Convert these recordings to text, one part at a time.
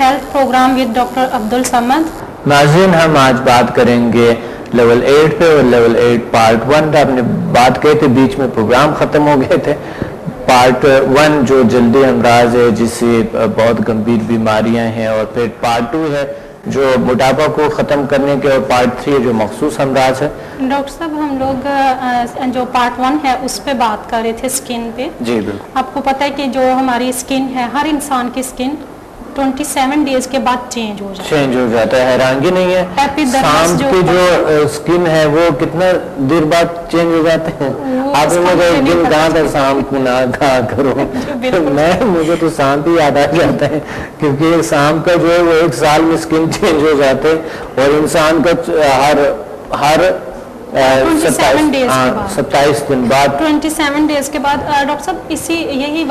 Health programme with doctor Abdul Samad. नाज़रीन, हम आज बात करेंगे लेवल 8 पे और लेवल 8 पार्ट 1 का हमने बात की थी, बीच में प्रोग्राम ख़त्म हो गए थे। पार्ट 1 जो जल्दी अमराज है जिससे बहुत गंभीर बीमारियां हैं, और फिर पार्ट 2 है जो मोटापा को ख़त्म करने के, और पार्ट 3 जो मखसूस अमराज है। डॉक्टर साहब, हम लोग जो पार्ट 1 है उस पे बात कर रहे थे, स्किन पे। जी बिल्कुल। आपको पता है कि जो हमारी स्किन है, हर इंसान की स्किन 27 डेज के बाद चेंज हो जाता है। हैरानगी नहीं है, सांप की जो स्किन है वो कितना देर बाद चेंज हो जाते हैं। आपने मुझे एक दिन कहा था सांप को ना कहा करो मुझे तो सांप ही याद आ जाता है, क्योंकि सांप का जो है वो 1 साल में स्किन चेंज हो जाते हैं, और इंसान का हर 27 दिन बाद 27 डेज के बाद। डॉक्टर साहब, यही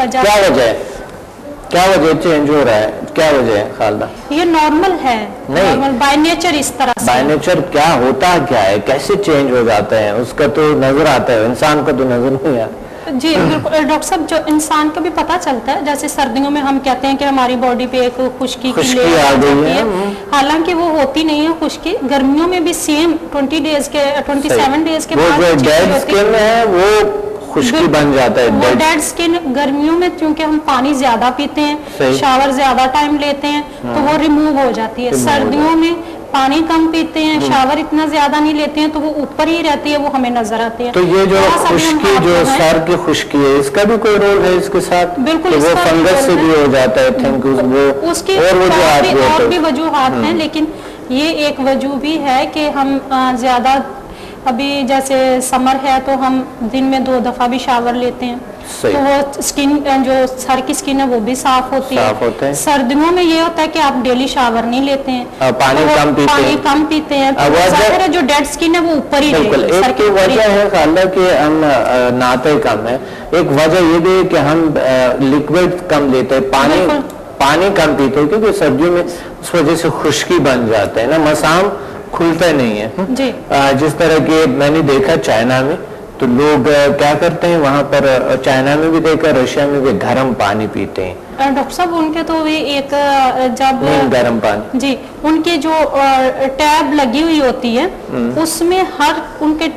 क्या वजह चेंज हो रहा है, क्या वजह है खालदा? ये नॉर्मल है, नॉर्मल बाय नेचर इस तरह से। बाय नेचर क्या होता क्या है, कैसे चेंज हो जाते हैं, उसका तो नजर आता है, इंसान को तो नजर नहीं आता। जी बिल्कुल डॉक्टर साहब, जो इंसान को भी पता चलता है, जैसे सर्दियों में हम कहते हैं कि हमारी बॉडी पे एक खुश्की की लेयर आ जाती है, हालांकि वो होती नहीं है खुश्की। गर्मियों में भी सेम 27 डेज के बाद जो डेड स्किन है वो खुश्की बन जाता है। वो डेड स्किन गर्मियों में क्योंकि हम पानी ज्यादा पीते हैं, शावर ज्यादा टाइम लेते हैं, तो वो रिमूव हो जाती है। सर्दियों में पानी कम पीते हैं, शावर इतना ज्यादा नहीं लेते हैं, तो वो ऊपर ही रहती है, वो हमें नजर आती है। तो ये जो खुश्की, जो सर की खुश्की है, इसका भी कोई रोल है इसके साथ? बिल्कुल, वो फंगस से भी हो जाता है। Thank you. वो उसकी और भी वजूहात हैं, लेकिन ये एक वजह भी है कि हम ज्यादा, अभी जैसे समर है तो हम दिन में 2 दफा भी शावर लेते हैं, तो वो स्किन, जो सर की स्किन है वो भी साफ होती है। सर्दियों में ये होता है कि आप डेली शावर नहीं लेते हैं, पानी कम पीते हैं, तो जो डेड स्किन है वो ऊपर ही रहेगी। एक वजह है खाला कि हम नहाते कम है, एक वजह ये भी है कि हम लिक्विड कम लेते हैं, पानी कम पीते हैं, क्योंकि सर्दियों में उस वजह से खुश्की बन जाता है ना, मसाम खुलता नहीं है जी। जिस तरह के मैंने देखा चाइना में, तो लोग क्या करते हैं वहां पर, चाइना में भी देखा, रशिया में भी गर्म पानी पीते हैं। डॉक्टर साहब, उनके तो भी एक जब गर्म पानी जी, उनके जो टैब लगी हुई होती है उसमें हर उनके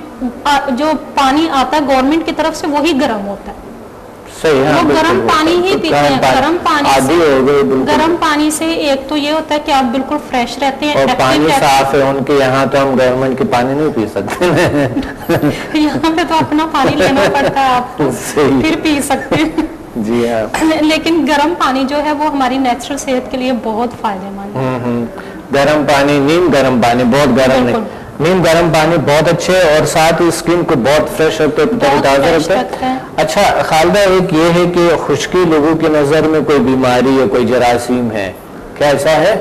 जो पानी आता है गवर्नमेंट की तरफ से वही गर्म होता है। सही है, वो गर्म पानी ही पीते हैं। गर्म पानी से एक तो ये होता है कि आप बिल्कुल फ्रेश रहते हैं, और पानी साफ है उनके यहाँ, तो हम गवर्नमेंट के पानी नहीं पी सकते यहाँ पे तो अपना पानी लेना पड़ता है आपको, फिर पी सकते हैं जी हाँ। लेकिन गर्म पानी जो है वो हमारी नेचुरल सेहत के लिए बहुत फायदेमंद है। गर्म पानी, नीम गर्म पानी, बहुत गर्म नहीं, नीम गर्म पानी बहुत अच्छे, और साथ ही स्किन को बहुत फ्रेश रखते हैं, ताज़ा रखते हैं। अच्छा खालदा, एक ये है कि खुश्की लोगों की नजर में कोई बीमारी या कोई जरासीम है, क्या ऐसा है?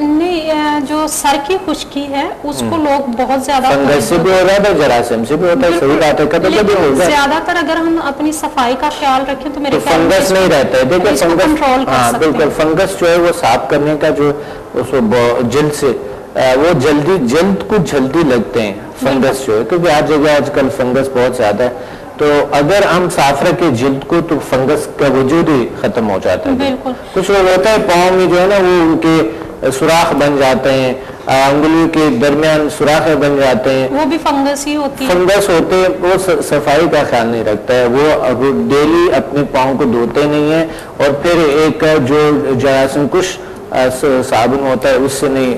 नहीं, जो सर की खुश्की है उसको लोग बहुत ज्यादा फंगस से भी हो रहा है, जरासीम से भी होता है, सही बात है, कभी होगा। ज्यादातर अगर हम अपनी सफाई का ख्याल रखें तो मेरे ख्याल फंगस नहीं रहता है। देखिए फंगस, हाँ बिल्कुल, फंगस जो है वो साफ करने का जो उसको जल्द से वो जल्द को जल्दी लगते हैं फंगस जो है, क्योंकि हर जगह आजकल फंगस बहुत ज्यादा है, तो अगर हम साफ रखें जिल्द को तो फंगस का वजूद ही खत्म हो जाता है। बिल्कुल। कुछ लोग होता है पाँव में जो है ना वो उनके सुराख बन जाते हैं, अंगुलियों के दरमियान सुराख बन जाते हैं, वो भी फंगस ही होती है। फंगस होते हैं, वो सफाई का ख्याल नहीं रखता है, वो डेली अपने पाँव को धोते नहीं है, और फिर एक जो जरासीम कुछ साबुन होता है उससे नहीं।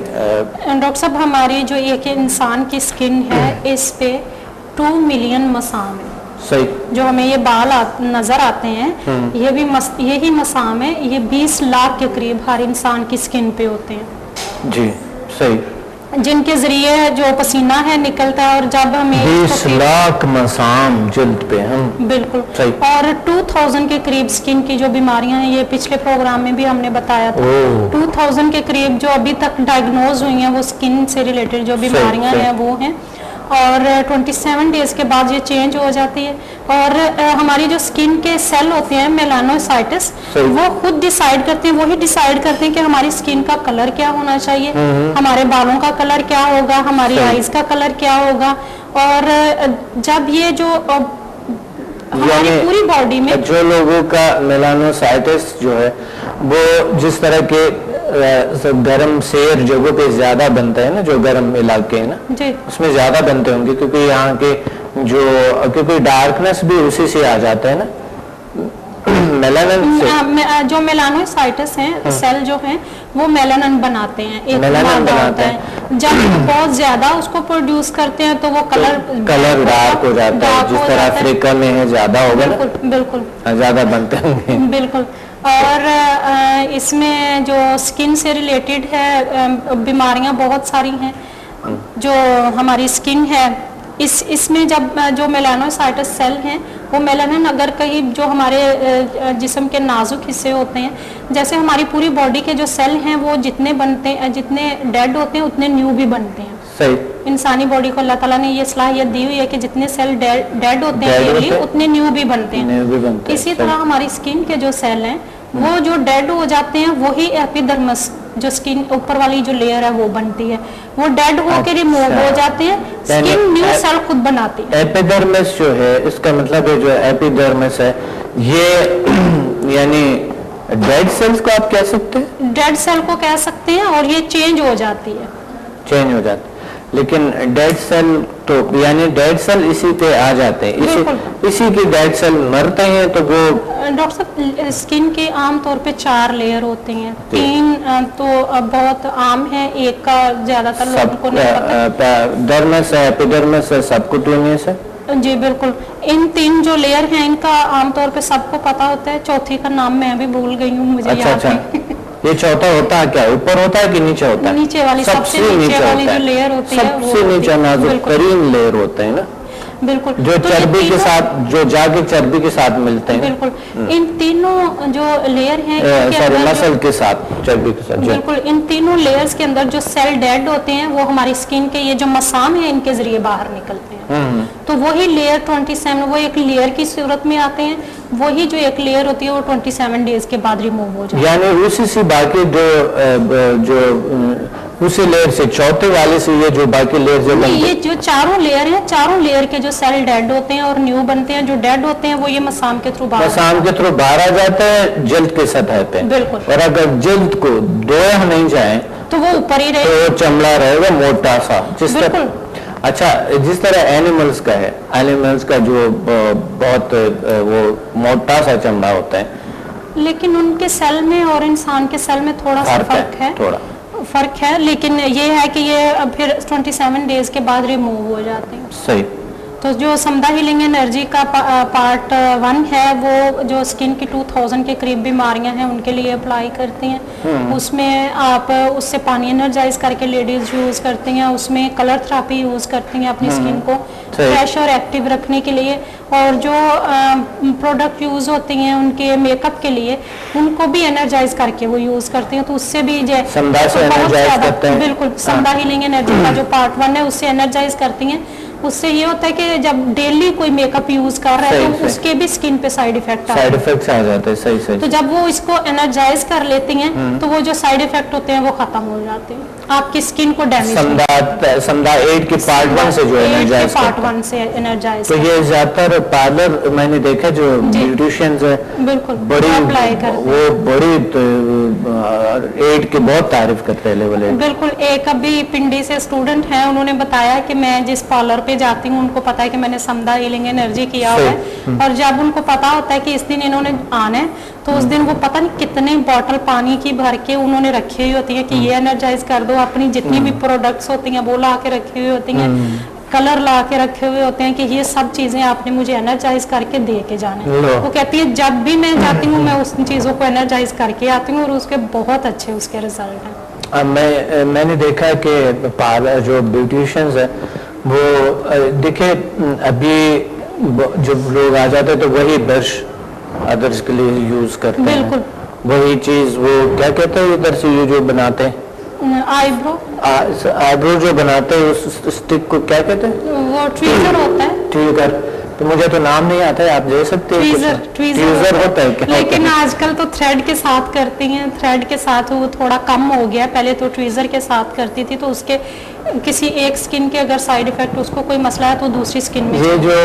डॉक्टर साहब, हमारी जो एक इंसान की स्किन है इस पे 2 मिलियन मसाम है। सही। जो हमें ये बाल नजर आते हैं, ये भी यही मसाम है, ये 20 लाख के करीब हर इंसान की स्किन पे होते हैं जी। सही। जिनके जरिए जो पसीना है निकलता है, और जब हमें 20 लाख मसाम जिल्द पे हम बिल्कुल सही। और 2000 के करीब स्किन की जो बीमारियां हैं, ये पिछले प्रोग्राम में भी हमने बताया था, 2000 के करीब जो अभी तक डायग्नोज हुई हैं वो स्किन से रिलेटेड जो बीमारियां हैं वो हैं, और 27 डेज के बाद ये चेंज हो जाती है। और हमारी जो स्किन के सेल होते हैं मेलानोसाइट्स, वो खुद डिसाइड करते हैं, वही डिसाइड करते हैं कि हमारी स्किन का कलर क्या होना चाहिए, हमारे बालों का कलर क्या होगा, हमारी आईज का कलर क्या होगा। और जब ये जो हमारी पूरी बॉडी में जो लोगों का मेलानोसाइटिस जो है वो जिस तरह के गर्म सेर जगहों पे ज्यादा बनता है ना, जो गर्म इलाके है ना जी, उसमें ज्यादा बनते होंगे, क्योंकि यहाँ के जो क्योंकि डार्कनेस भी उसी से आ जाता है ना, मेलानिन से। जो मेलानोसाइट्स हैं सेल जो हैं वो मेलानिन बनाते हैं, एक मेलानिन मादा बनाते होता है। जब बहुत ज्यादा उसको प्रोड्यूस करते हैं तो वो कलर डार्क हो जाता है, जिस तरह अफ्रीका में है ज्यादा होगा ना, बिल्कुल बिल्कुल ज्यादा बनते होंगे। बिल्कुल। और इसमें जो स्किन से रिलेटेड है बीमारियां बहुत सारी हैं जो हमारी स्किन है, इसमें जब जो मेलानोसाइटस सेल हैं वो मेलानिन अगर कहीं जो हमारे जिस्म के नाजुक हिस्से होते हैं, जैसे हमारी पूरी बॉडी के जो सेल हैं वो जितने बनते हैं, जितने डेड होते हैं उतने न्यू भी बनते हैं। सही। इंसानी बॉडी को अल्लाह ताला ने ये सलाहियत दी हुई है कि जितने सेल डेड होते हैं डेली उतने न्यू भी बनते हैं। इसी तरह हमारी स्किन के जो सेल हैं वो जो डेड हो जाते हैं वही एपिडर्मिस जो स्किन ऊपर वाली जो लेयर है वो बनती है, वो डेड होकर रिमूव हो जाते हैं, स्किन न्यू सेल खुद बनाती है। एपिडर्मिस जो है इसका मतलब है जो एपिडर्मिस है ये यानी डेड सेल्स को आप कह सकते हैं, डेड सेल को कह सकते हैं, और ये चेंज हो जाती है, चेंज हो जाती है। लेकिन डेड सेल तो यानी डेड सेल इसी पे आ जाते हैं, इसी की डेड सेल मरते हैं तो वो। डॉक्टर साहब स्किन के आम तौर पे 4 लेयर होते हैं, 3 तो बहुत आम है, एक का ज्यादातर लोगों को नहीं पता। डर्मिस है, एपिडर्मिस है, सबक्यूटेनियस है। जी बिल्कुल, इन 3 जो लेयर हैं इनका आमतौर पे सबको पता होता है, चौथी का नाम मैं भी भूल गई हूँ, मुझे याद नहीं। ये चौथा होता है क्या, ऊपर होता है कि नीचे होता है? नीचे वाली सबसे नीचे वाली जो लेयर होती है सबसे नीचे नाजुक तरीन लेयर होते हैं ना, बिल्कुल, जो चर्बी के साथ जो जाके चर्बी के साथ मिलते हैं। बिल्कुल, इन तीनों जो लेयर हैं मसल के साथ चर्बी के साथ, बिल्कुल इन तीनों लेयर्स के अंदर जो सेल डेड होते हैं वो हमारी स्किन के ये जो मसाम है इनके जरिए बाहर निकलते हैं। तो वही लेयर 27 वो एक लेयर की सूरत में आते हैं, वही जो एक लेयर होती है वो 27 डेज के बाद रिमूव हो जाती है। यानी उसी से बाकी जो उसी लेयर से चौथे वाले से ये जो बाकी लेयर जो ये जो 4 लेयर हैं, 4 लेयर के जो सेल डेड होते हैं और न्यू बनते हैं, जो डेड होते हैं वो ये मसाम के थ्रू बाहर आ जाते हैं जल्द के सतह पे। बिल्कुल, और अगर जल्द को धोया नहीं जाए तो वो ऊपर ही रहेगा, तो चमड़ा रहेगा मोटा सा, जिस तरह। अच्छा, जिस तरह एनिमल्स का है, एनिमल्स का जो बहुत वो मोटा सा चमड़ा होता है, लेकिन उनके सेल में और इंसान के सेल में थोड़ा सा फर्क है, लेकिन ये है कि ये अब फिर 27 डेज के बाद रिमूव हो जाते हैं। सही। तो जो समदा हीलिंग एनर्जी का पार्ट 1 है वो जो स्किन की 2000 के करीब बीमारियां हैं उनके लिए अप्लाई करते हैं। उसमें आप उससे पानी एनर्जाइज करके लेडीज यूज करती हैं, उसमें कलर थेरेपी यूज करती हैं अपनी स्किन को फ्रेश और एक्टिव रखने के लिए, और जो प्रोडक्ट यूज होती हैं उनके मेकअप के लिए उनको भी एनर्जाइज करके वो यूज करती हैं, तो उससे भी बिल्कुल समदा हीलिंग एनर्जी का जो पार्ट 1 है उससे एनर्जाइज करती हैं। उससे ये होता है कि जब डेली कोई मेकअप यूज कर रहा है तो उसके भी स्किन पे साइड इफेक्ट आ जाते हैं। सही। तो जब वो इसको एनर्जाइज कर लेती हैं तो वो जो साइड इफेक्ट होते हैं वो खत्म हो जाते हैं, आपकी स्किन को डैमेज समदा 8 के पार्ट 1 से जो एनर्जाइज पार्ट 1 से एनर्जाइज। तो ये ज्यादातर पार्लर मैंने देखा जो ब्यूटिशियंस है बिल्कुल बड़ी अप्लाई करते वो बड़ी 8 की बहुत तारीफ करते हैं लेवल 8। बिल्कुल, एक अभी पिंडी से स्टूडेंट हैं, उन्होंने बताया कि मैं जिस पार्लर पे जाती हूँ उनको पता है कि मैंने समदा हीलिंग एनर्जी किया हुआ है, और जब उनको पता होता है कि इस दिन इन्होंने आना है तो उस दिन वो पता नहीं कितने बॉटल पानी की भर के उन्होंने रखी हुई होती है कि ये एनर्जाइज कर दो, अपनी जितनी भी प्रोडक्ट्स होती हैं वो ला के रखी हुई होती हैं, कलर ला के रखे हुए होते हैं कि ये सब चीजें आपने मुझे एनर्जाइज करके दे के जाना है। वो कहती है जब भी मैं जाती हूँ मैं उस चीजों को एनर्जाइज करके आती हूँ और उसके बहुत अच्छे उसके रिजल्ट हैं। मैंने देखा कि पार्लर जो ब्यूटिशियंस है वो देखे अभी जब लोग आ जाते हैं तो वही ब्रश अदर्स के लिए यूज करते हैं, बिल्कुल वही चीज वो क्या कहते हैं इधर से ये जो बनाते हैं आईब्रो जो बनाते हैं उस स्टिक को क्या कहते हैं? वो ट्रिगर होता है। ट्रिगर तो मुझे तो नाम नहीं आता है, आप दे सकते हैं? ट्वीजर होता है क्या? लेकिन आजकल तो थ्रेड के साथ करती हैं, थ्रेड के साथ वो थोड़ा कम हो गया, पहले तो ट्वीजर के साथ करती थी, तो उसके किसी एक स्किन के अगर साइड इफेक्ट उसको कोई मसला है तो दूसरी स्किन में ये जो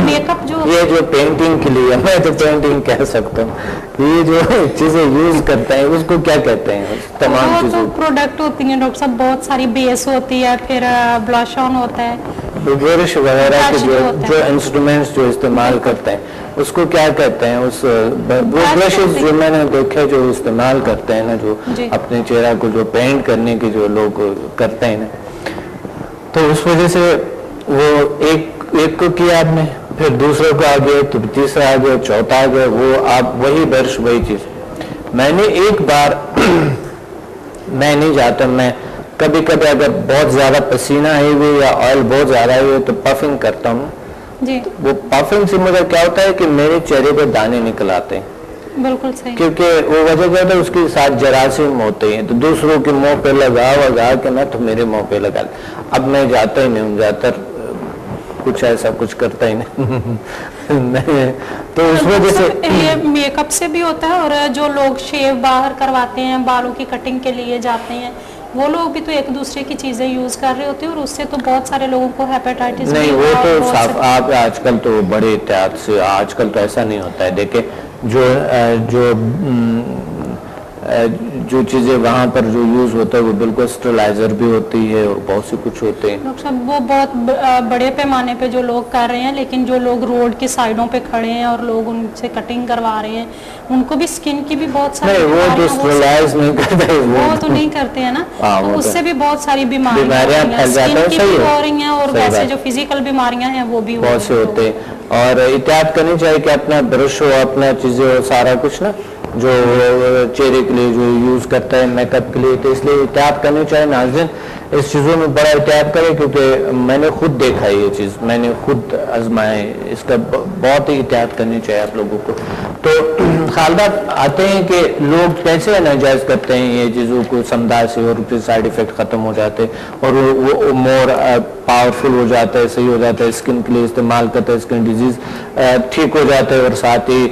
मेकअप ये जो पेंटिंग के लिए, मैं तो पेंटिंग कह सकता हूँ, ये जो चीजें यूज करते हैं उसको क्या कहते हैं? तमाम वो तो प्रोडक्ट होती हैं डॉक्टर साहब, बहुत सारी बेस होती है, फिर ब्लश ऑन होता है, ब्रश वगैरह के जो इंस्ट्रूमेंट्स जो इस्तेमाल करते हैं उसको क्या कहते हैं? उस ब्रशेस जो मैंने देखे जो इस्तेमाल करते हैं ना, जो अपने चेहरा को जो पेंट करने के जो लोग करते हैं ना, तो उस वजह से वो एक को किया आपने, फिर दूसरे को आ गया, तो तीसरा आ गया, चौथा आ गया, वो आप वही ब्रश वही चीज। मैंने एक बार मैं नहीं जाता, मैं कभी कभी अगर बहुत ज्यादा पसीना है हुई या ऑयल बहुत ज्यादा है तो पफिंग करता हूँ जी। वो पफिंग से मुझे क्या होता है कि मेरे चेहरे पे दाने निकल आते हैं। बिल्कुल सही। क्योंकि वो वजह क्या होता है, उसके साथ जरासीम होते हैं, तो दूसरों के मुंह पे लगा के ना, तो मेरे मुंह पे लगा। अब मैं जाता ही नहीं हूँ, ज्यादातर कुछ ऐसा कुछ करता ही नहीं तो उस वजह से ये मेकअप से भी होता है, और जो लोग शेव बाहर करवाते हैं, बालों की कटिंग के लिए जाते हैं, वो लोग भी तो एक दूसरे की चीजें यूज कर रहे होते हैं, और उससे तो बहुत सारे लोगों को हेपेटाइटिस नहीं, वो तो साफ आप आजकल तो बड़े एहतियात से, आजकल तो ऐसा नहीं होता है। देखिए जो चीजें वहाँ पर जो यूज होता है वो बिल्कुल स्टेरिलाइजर भी होती है और बहुत सी कुछ होते हैं। डॉक्टर साहब वो बहुत बड़े पैमाने पे जो लोग कर रहे हैं, लेकिन जो लोग रोड की साइडों पे खड़े हैं और लोग उनसे कटिंग करवा रहे हैं, उनको भी स्किन की भी बहुत सारी नहीं, वो तो स्टेरिलाइज नहीं करते, वो तो नहीं करते हैं ना, तो उससे भी बहुत सारी बीमारियां स्किन की भी हो रही हैं, और वैसे जो फिजिकल बीमारियां हैं वो भी बहुत से होते हैं। और एहतियात करनी चाहिए कि अपना ब्रश हो, अपना चीजें हो, सारा कुछ ना जो चेहरे के लिए जो यूज करता है मेकअप के लिए, तो इसलिए एहतियात करनी चाहिए। नाज़रीन इस चीज़ों में बड़ा एहतियात करें, क्योंकि मैंने खुद देखा है ये चीज़, मैंने खुद आजमाया, इसका बहुत ही एहतियात करनी चाहिए आप लोगों को। तो ख्यालात आते हैं कि लोग कैसे नाजायज़ करते हैं ये चीज़ों को समझा से, और उसके साइड इफेक्ट ख़त्म हो जाते हैं और वो मोर पावरफुल हो जाता है, सही हो जाता है, स्किन के लिए इस्तेमाल करते हैं, स्किन डिजीज़ ठीक हो जाता है, और साथ ही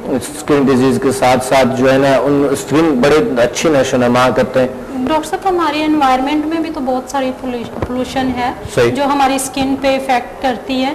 स्किन डिजीज के साथ साथ जो है ना उन स्किन बड़े अच्छी नशोनुमा करते हैं। डॉक्टर साहब हमारे एनवायरनमेंट में भी तो बहुत सारी पोल्यूशन है जो हमारी स्किन पे इफेक्ट करती है।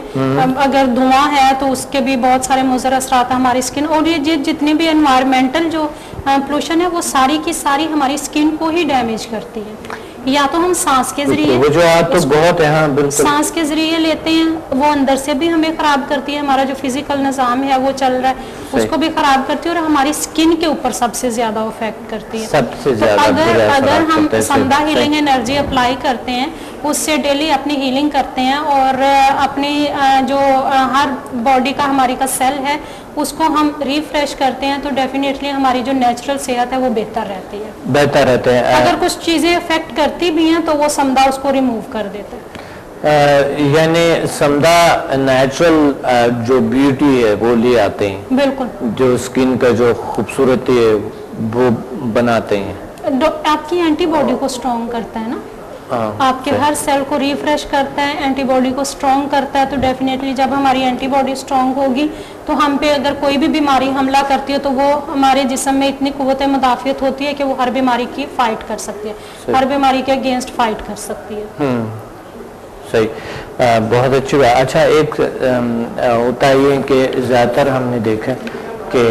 अगर धुआं है तो उसके भी बहुत सारे मुज़र असरात हमारी स्किन, और ये जितनी भी एनवायरमेंटल जो पोल्यूशन है वो सारी की सारी हमारी स्किन को ही डैमेज करती है। या तो हम सांस के जरिए, वो जो आप तो बहुत है, हाँ बिल्कुल, सांस के जरिए लेते हैं, वो अंदर से भी हमें खराब करती है, हमारा जो फिजिकल निजाम है वो चल रहा है उसको भी खराब करती है, और हमारी स्किन के ऊपर सबसे ज्यादा इफेक्ट करती है। सबसे तो अगर हम समदा हीलिंग एनर्जी अप्लाई करते हैं, उससे डेली अपनी हीलिंग करते हैं, और अपनी जो हर बॉडी का हमारी का सेल है उसको हम रिफ्रेश करते हैं, तो डेफिनेटली हमारी जो नेचुरल सेहत है वो बेहतर रहती है, बेहतर रहते हैं। अगर कुछ चीजें इफेक्ट करती भी हैं तो वो समदा उसको रिमूव कर देते हैं। यानी समदा नेचुरल जो ब्यूटी है वो ले आते हैं, बिल्कुल, जो स्किन का जो खूबसूरती है वो बनाते हैं। आपकी एंटीबॉडी को स्ट्रॉन्ग करता है ना, आपके हर सेल को रिफ्रेश करता है, एंटीबॉडी को स्ट्रॉन्ग करता है, तो डेफिनेटली जब हमारी एंटीबॉडी स्ट्रॉन्ग होगी तो हम पे अगर कोई भी बीमारी हमला करती है तो वो हमारे जिस्म में इतनी कुव्वत मुदाफियत होती है कि वो हर बीमारी की फाइट कर सकती है, हर बीमारी के अगेंस्ट फाइट कर सकती है। सही, बहुत अच्छी बात। अच्छा, एक होता है ये कि ज़्यादातर हमने देखा कि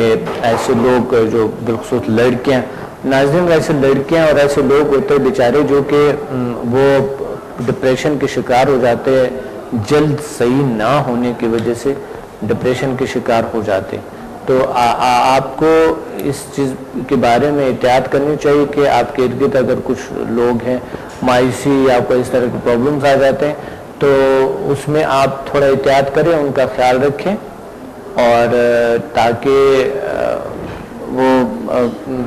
ऐसे लोग जो बिल्कुल लड़कियाँ, नाज़रीन ऐसे लड़कियां और ऐसे लोग होते हैं बेचारे जो कि वो डिप्रेशन के शिकार हो जाते हैं, जल्द सही ना होने की वजह से डिप्रेशन के शिकार हो जाते हैं। तो आपको इस चीज़ के बारे में एहतियात करनी चाहिए कि आपके इर्द गिर्द अगर कुछ लोग हैं मायूसी या कोई इस तरह के प्रॉब्लम्स आ जाते हैं, तो उसमें आप थोड़ा एहतियात करें, उनका ख्याल रखें, और ताकि वो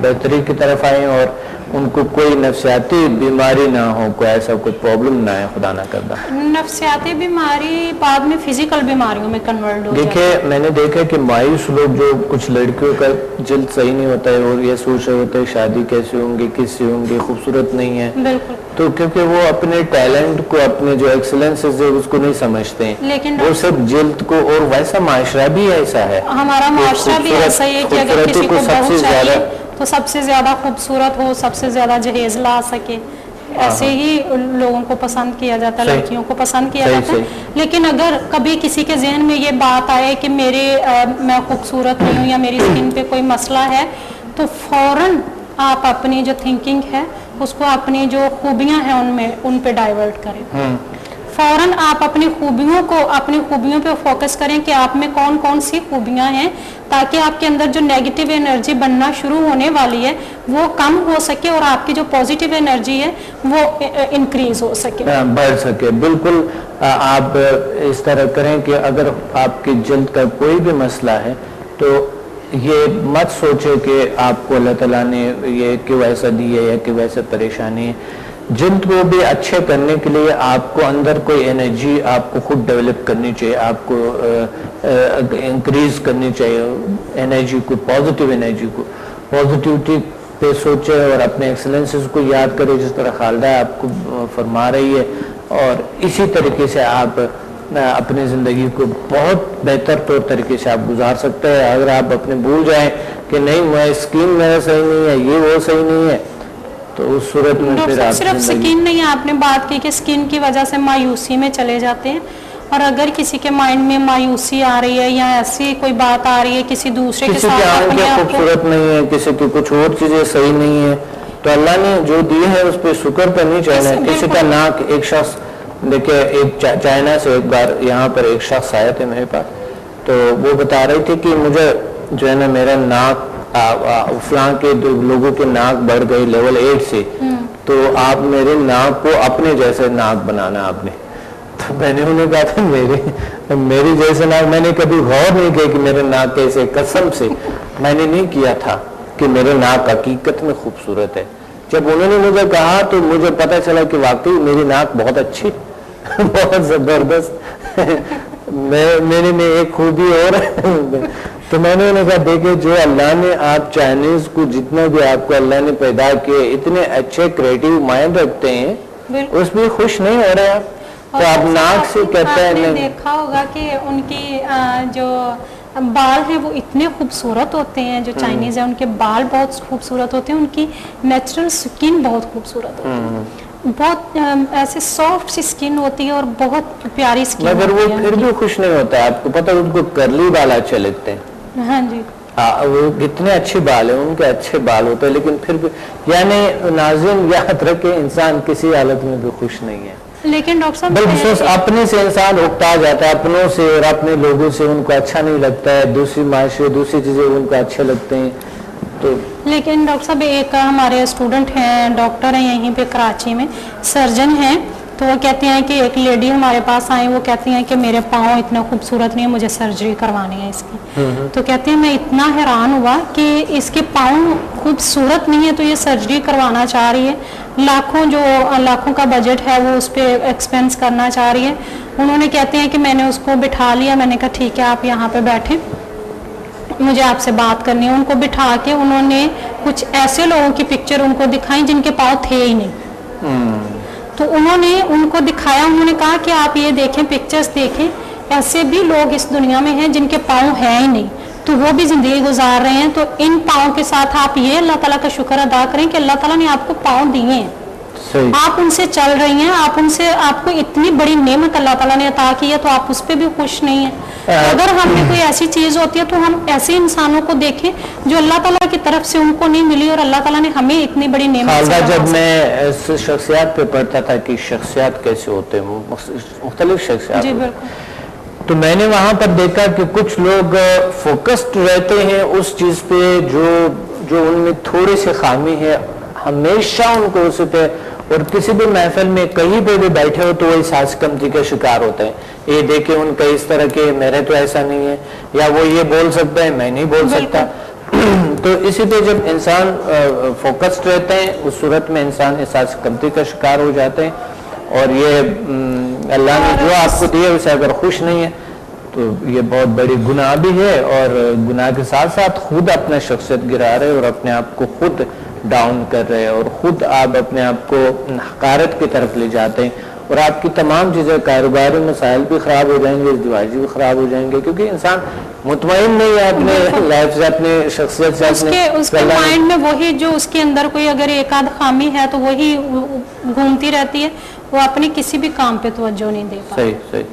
बेहतरी की तरफ आए और उनको कोई नफ्सियाती बीमारी ना हो, कोई ऐसा कोई प्रॉब्लम ना है, खुदा ना करदा। नफ्सियाती बीमारी बाद में फिजिकल बीमारियों में कन्वर्ट हो जाती है। देखिए मैंने देखा कि मायूस लोग, जो कुछ लड़कियों का जल्द सही नहीं होता है और ये सोच रहे होते हैं शादी कैसे होंगी, किससे होंगी, खूबसूरत नहीं है, बिल्कुल, तो क्योंकि वो अपने टैलेंट को, अपने जो एक्सीलेंसेस है उसको नहीं समझते हैं, लेकिन वो सिर्फ जल्द को, और वैसा माशरा भी ऐसा है, हमारा माशरा भी ऐसा ही है कि अगर किसी को बहू चाहिए तो सबसे ज्यादा खूबसूरत हो, सबसे ज्यादा जहेज ला सके, ऐसे ही लोगों को पसंद किया जाता है, लड़कियों को पसंद किया जाता है। लेकिन अगर कभी किसी के जहन में ये बात आए कि मैं खूबसूरत नहीं हूँ या मेरी स्किन पे कोई मसला है, तो फौरन आप अपनी जो थिंकिंग है उसको अपनी जो खूबियां हैं उन पे डाइवर्ट करें। फौरन आप अपनी खूबियों पे फोकस करें कि आप में कौन कौन सी खूबियां हैं, ताकि आपके अंदर जो नेगेटिव एनर्जी बनना शुरू होने वाली है वो कम हो सके और आपकी जो पॉजिटिव एनर्जी है वो इंक्रीज हो सके, बढ़ सके। बिल्कुल आप इस तरह करें कि अगर आपकी जल्द का कोई भी मसला है तो ये मत सोचे कि आपको अल्लाह ताला ने ये क्यों ऐसा दी है या क्यों ऐसा परेशानी है। जिल्द को भी अच्छे करने के लिए आपको अंदर कोई एनर्जी आपको खुद डेवलप करनी चाहिए, आपको इंक्रीज करनी चाहिए एनर्जी को, पॉजिटिव एनर्जी को, पॉजिटिविटी पे सोचे और अपने एक्सीलेंसेस को याद करें, जिस तरह खालदा आपको फरमा रही है, और इसी तरीके से आप अपनी ज़िंदगी को बहुत बेहतर तौर तरीके से आप गुजार सकते हैं। अगर आप अपने भूल जाएं कि नहीं मैं स्किन मेरा सही नहीं है, ये वो सही नहीं है, तो उस सूरत में फिर आप सिर्फ स्किन नहीं, आपने बात की कि स्किन की वजह से मायूसी में चले जाते हैं, और अगर किसी के माइंड में मायूसी आ रही है या ऐसी कोई बात आ रही है किसी दूसरे के साथ, अपने आप खूबसूरत नहीं है, किसी की कुछ और चीजें सही नहीं है, तो अल्लाह ने जो दी है उस पर शुक्र करनी चाहिए। किसी का नाक, एक शख्स, देखिए एक चाइना से एक बार यहाँ पर एक शख्स आए थे मेरे पास, तो वो बता रहे थे कि मुझे जो है ना मेरा नाक, फलां के लोगों के नाक बढ़ गई लेवल 8 से, तो आप मेरे नाक को अपने जैसे नाक बनाना आपने। तो मैंने उन्हें कहा था मेरी जैसे नाक, मैंने कभी गौर नहीं किया कि मेरे नाक कैसे, कसम से मैंने नहीं किया था कि मेरे नाक हकीकत में खूबसूरत है। जब उन्होंने मुझे कहा तो मुझे पता चला कि वाकई मेरी नाक बहुत अच्छी बहुत जबरदस्त मेरे में एक खूबी और तो मैंने उन्हें कहा देखे, जो अल्लाह ने, आप चाइनीज को जितना भी आपको अल्लाह ने पैदा किए, इतने अच्छे क्रिएटिव माइंड रखते हैं, उस भी खुश नहीं हो रहे आप, तो आप नाक से कहते हैं। आपने देखा होगा कि उनकी जो बाल हैं वो इतने खूबसूरत होते हैं, जो चाइनीज है उनके बाल बहुत खूबसूरत होते हैं, उनकी नेचुरल स्किन बहुत खूबसूरत होती है, बहुत ऐसे सॉफ्ट सी स्किन होती है और बहुत प्यारी स्किन, मगर वो फिर भी खुश नहीं होता है। आपको पता है उनको करली बाल अच्छे लगते हैं। हाँ जी, वो कितने अच्छे बाल हैं, उनके अच्छे बाल होते हैं, लेकिन फिर भी यानी नाज़रीन याद रखे, इंसान किसी हालत में भी खुश नहीं है। लेकिन डॉक्टर साहब बिल्कुल अपने से इंसान उकता जाता है, अपनों से और अपने लोगों से उनको अच्छा नहीं लगता है, दूसरी माशरे दूसरी चीजें उनको अच्छे लगते हैं। तो लेकिन डॉक्टर साहब एक हमारे स्टूडेंट हैं, डॉक्टर हैं यहीं पे कराची में, सर्जन हैं, तो वो कहते हैं कि एक लेडी हमारे पास आई, वो कहती हैं कि मेरे पाँव इतना खूबसूरत नहीं है, मुझे सर्जरी करवानी है इसकी। तो कहते हैं मैं इतना हैरान हुआ कि इसके पाँव खूबसूरत नहीं है तो ये सर्जरी करवाना चाह रही है, लाखों का बजट है वो उस पर एक्सपेंस करना चाह रही है। उन्होंने कहते हैं कि मैंने उसको बिठा लिया, मैंने कहा ठीक है आप यहाँ पे बैठे, मुझे आपसे बात करनी है। उनको बिठा के उन्होंने कुछ ऐसे लोगों की पिक्चर उनको दिखाई जिनके पाँव थे ही नहीं। तो उन्होंने उनको दिखाया, उन्होंने कहा कि आप ये देखें, पिक्चर्स देखें, ऐसे भी लोग इस दुनिया में हैं जिनके पाँव हैं ही नहीं, तो वो भी जिंदगी गुजार रहे हैं। तो इन पाँव के साथ आप ये अल्लाह ताला का शुक्र अदा करें कि अल्लाह ताला ने आपको पाँव दिए हैं, आप उनसे चल रही हैं, आपको इतनी बड़ी नेमत अल्लाह ताला ने अता की है, तो आप उस पर भी खुश नहीं है। अगर हमें कोई ऐसी चीज होती है तो हम ऐसे इंसानों को देखें जो अल्लाह ताला की तरफ से उनको नहीं मिली और अल्लाह ताला ने हमें इतनी बड़ी नेमत। जब मैं शख्सियत पे पढ़ता था कि शख्सियत कैसे होते हैं, मुख्तलिफ शख्सियत, तो मैंने वहां पर देखा कि कुछ लोग फोकस्ड रहते हैं उस चीज पे जो उनमें थोड़ी सी खामी है, हमेशा उनको उस पे, और किसी भी महफिल में कहीं पे भी बैठे हो तो वो एहसास कमती के शिकार होते हैं। ये देखे उनका इस तरह के, मेरे तो ऐसा नहीं है, या वो ये बोल सकता है मैं नहीं बोल सकता। तो इसी पे जब इंसान फोकस्ड रहते हैं उस सूरत में इंसान एहसास कमती का शिकार हो जाते हैं, और ये अल्लाह ने जो आपको दिया उसे अगर खुश नहीं है तो ये बहुत बड़ी गुनाह भी है, और गुनाह के साथ साथ खुद अपना शख्सियत गिरा रहे और अपने आप को खुद डाउन कर रहे हैं, और खुद आप अपने आप को हकारत की तरफ ले जाते हैं, और आपकी तमाम चीज़ें कारोबारी मसाइल भी ख़राब हो जाएंगे, इज़्दिवाजी भी ख़राब हो जाएंगे, क्योंकि इंसान मुतमईन नहीं है अपने लाइफ से, अपने शख्सियत से, उसके माइंड में वही जो उसके अंदर कोई अगर एक आध खामी है तो वही घूमती रहती है, वो अपने किसी भी काम पे तवज्जो नहीं दे पाता। सही सही।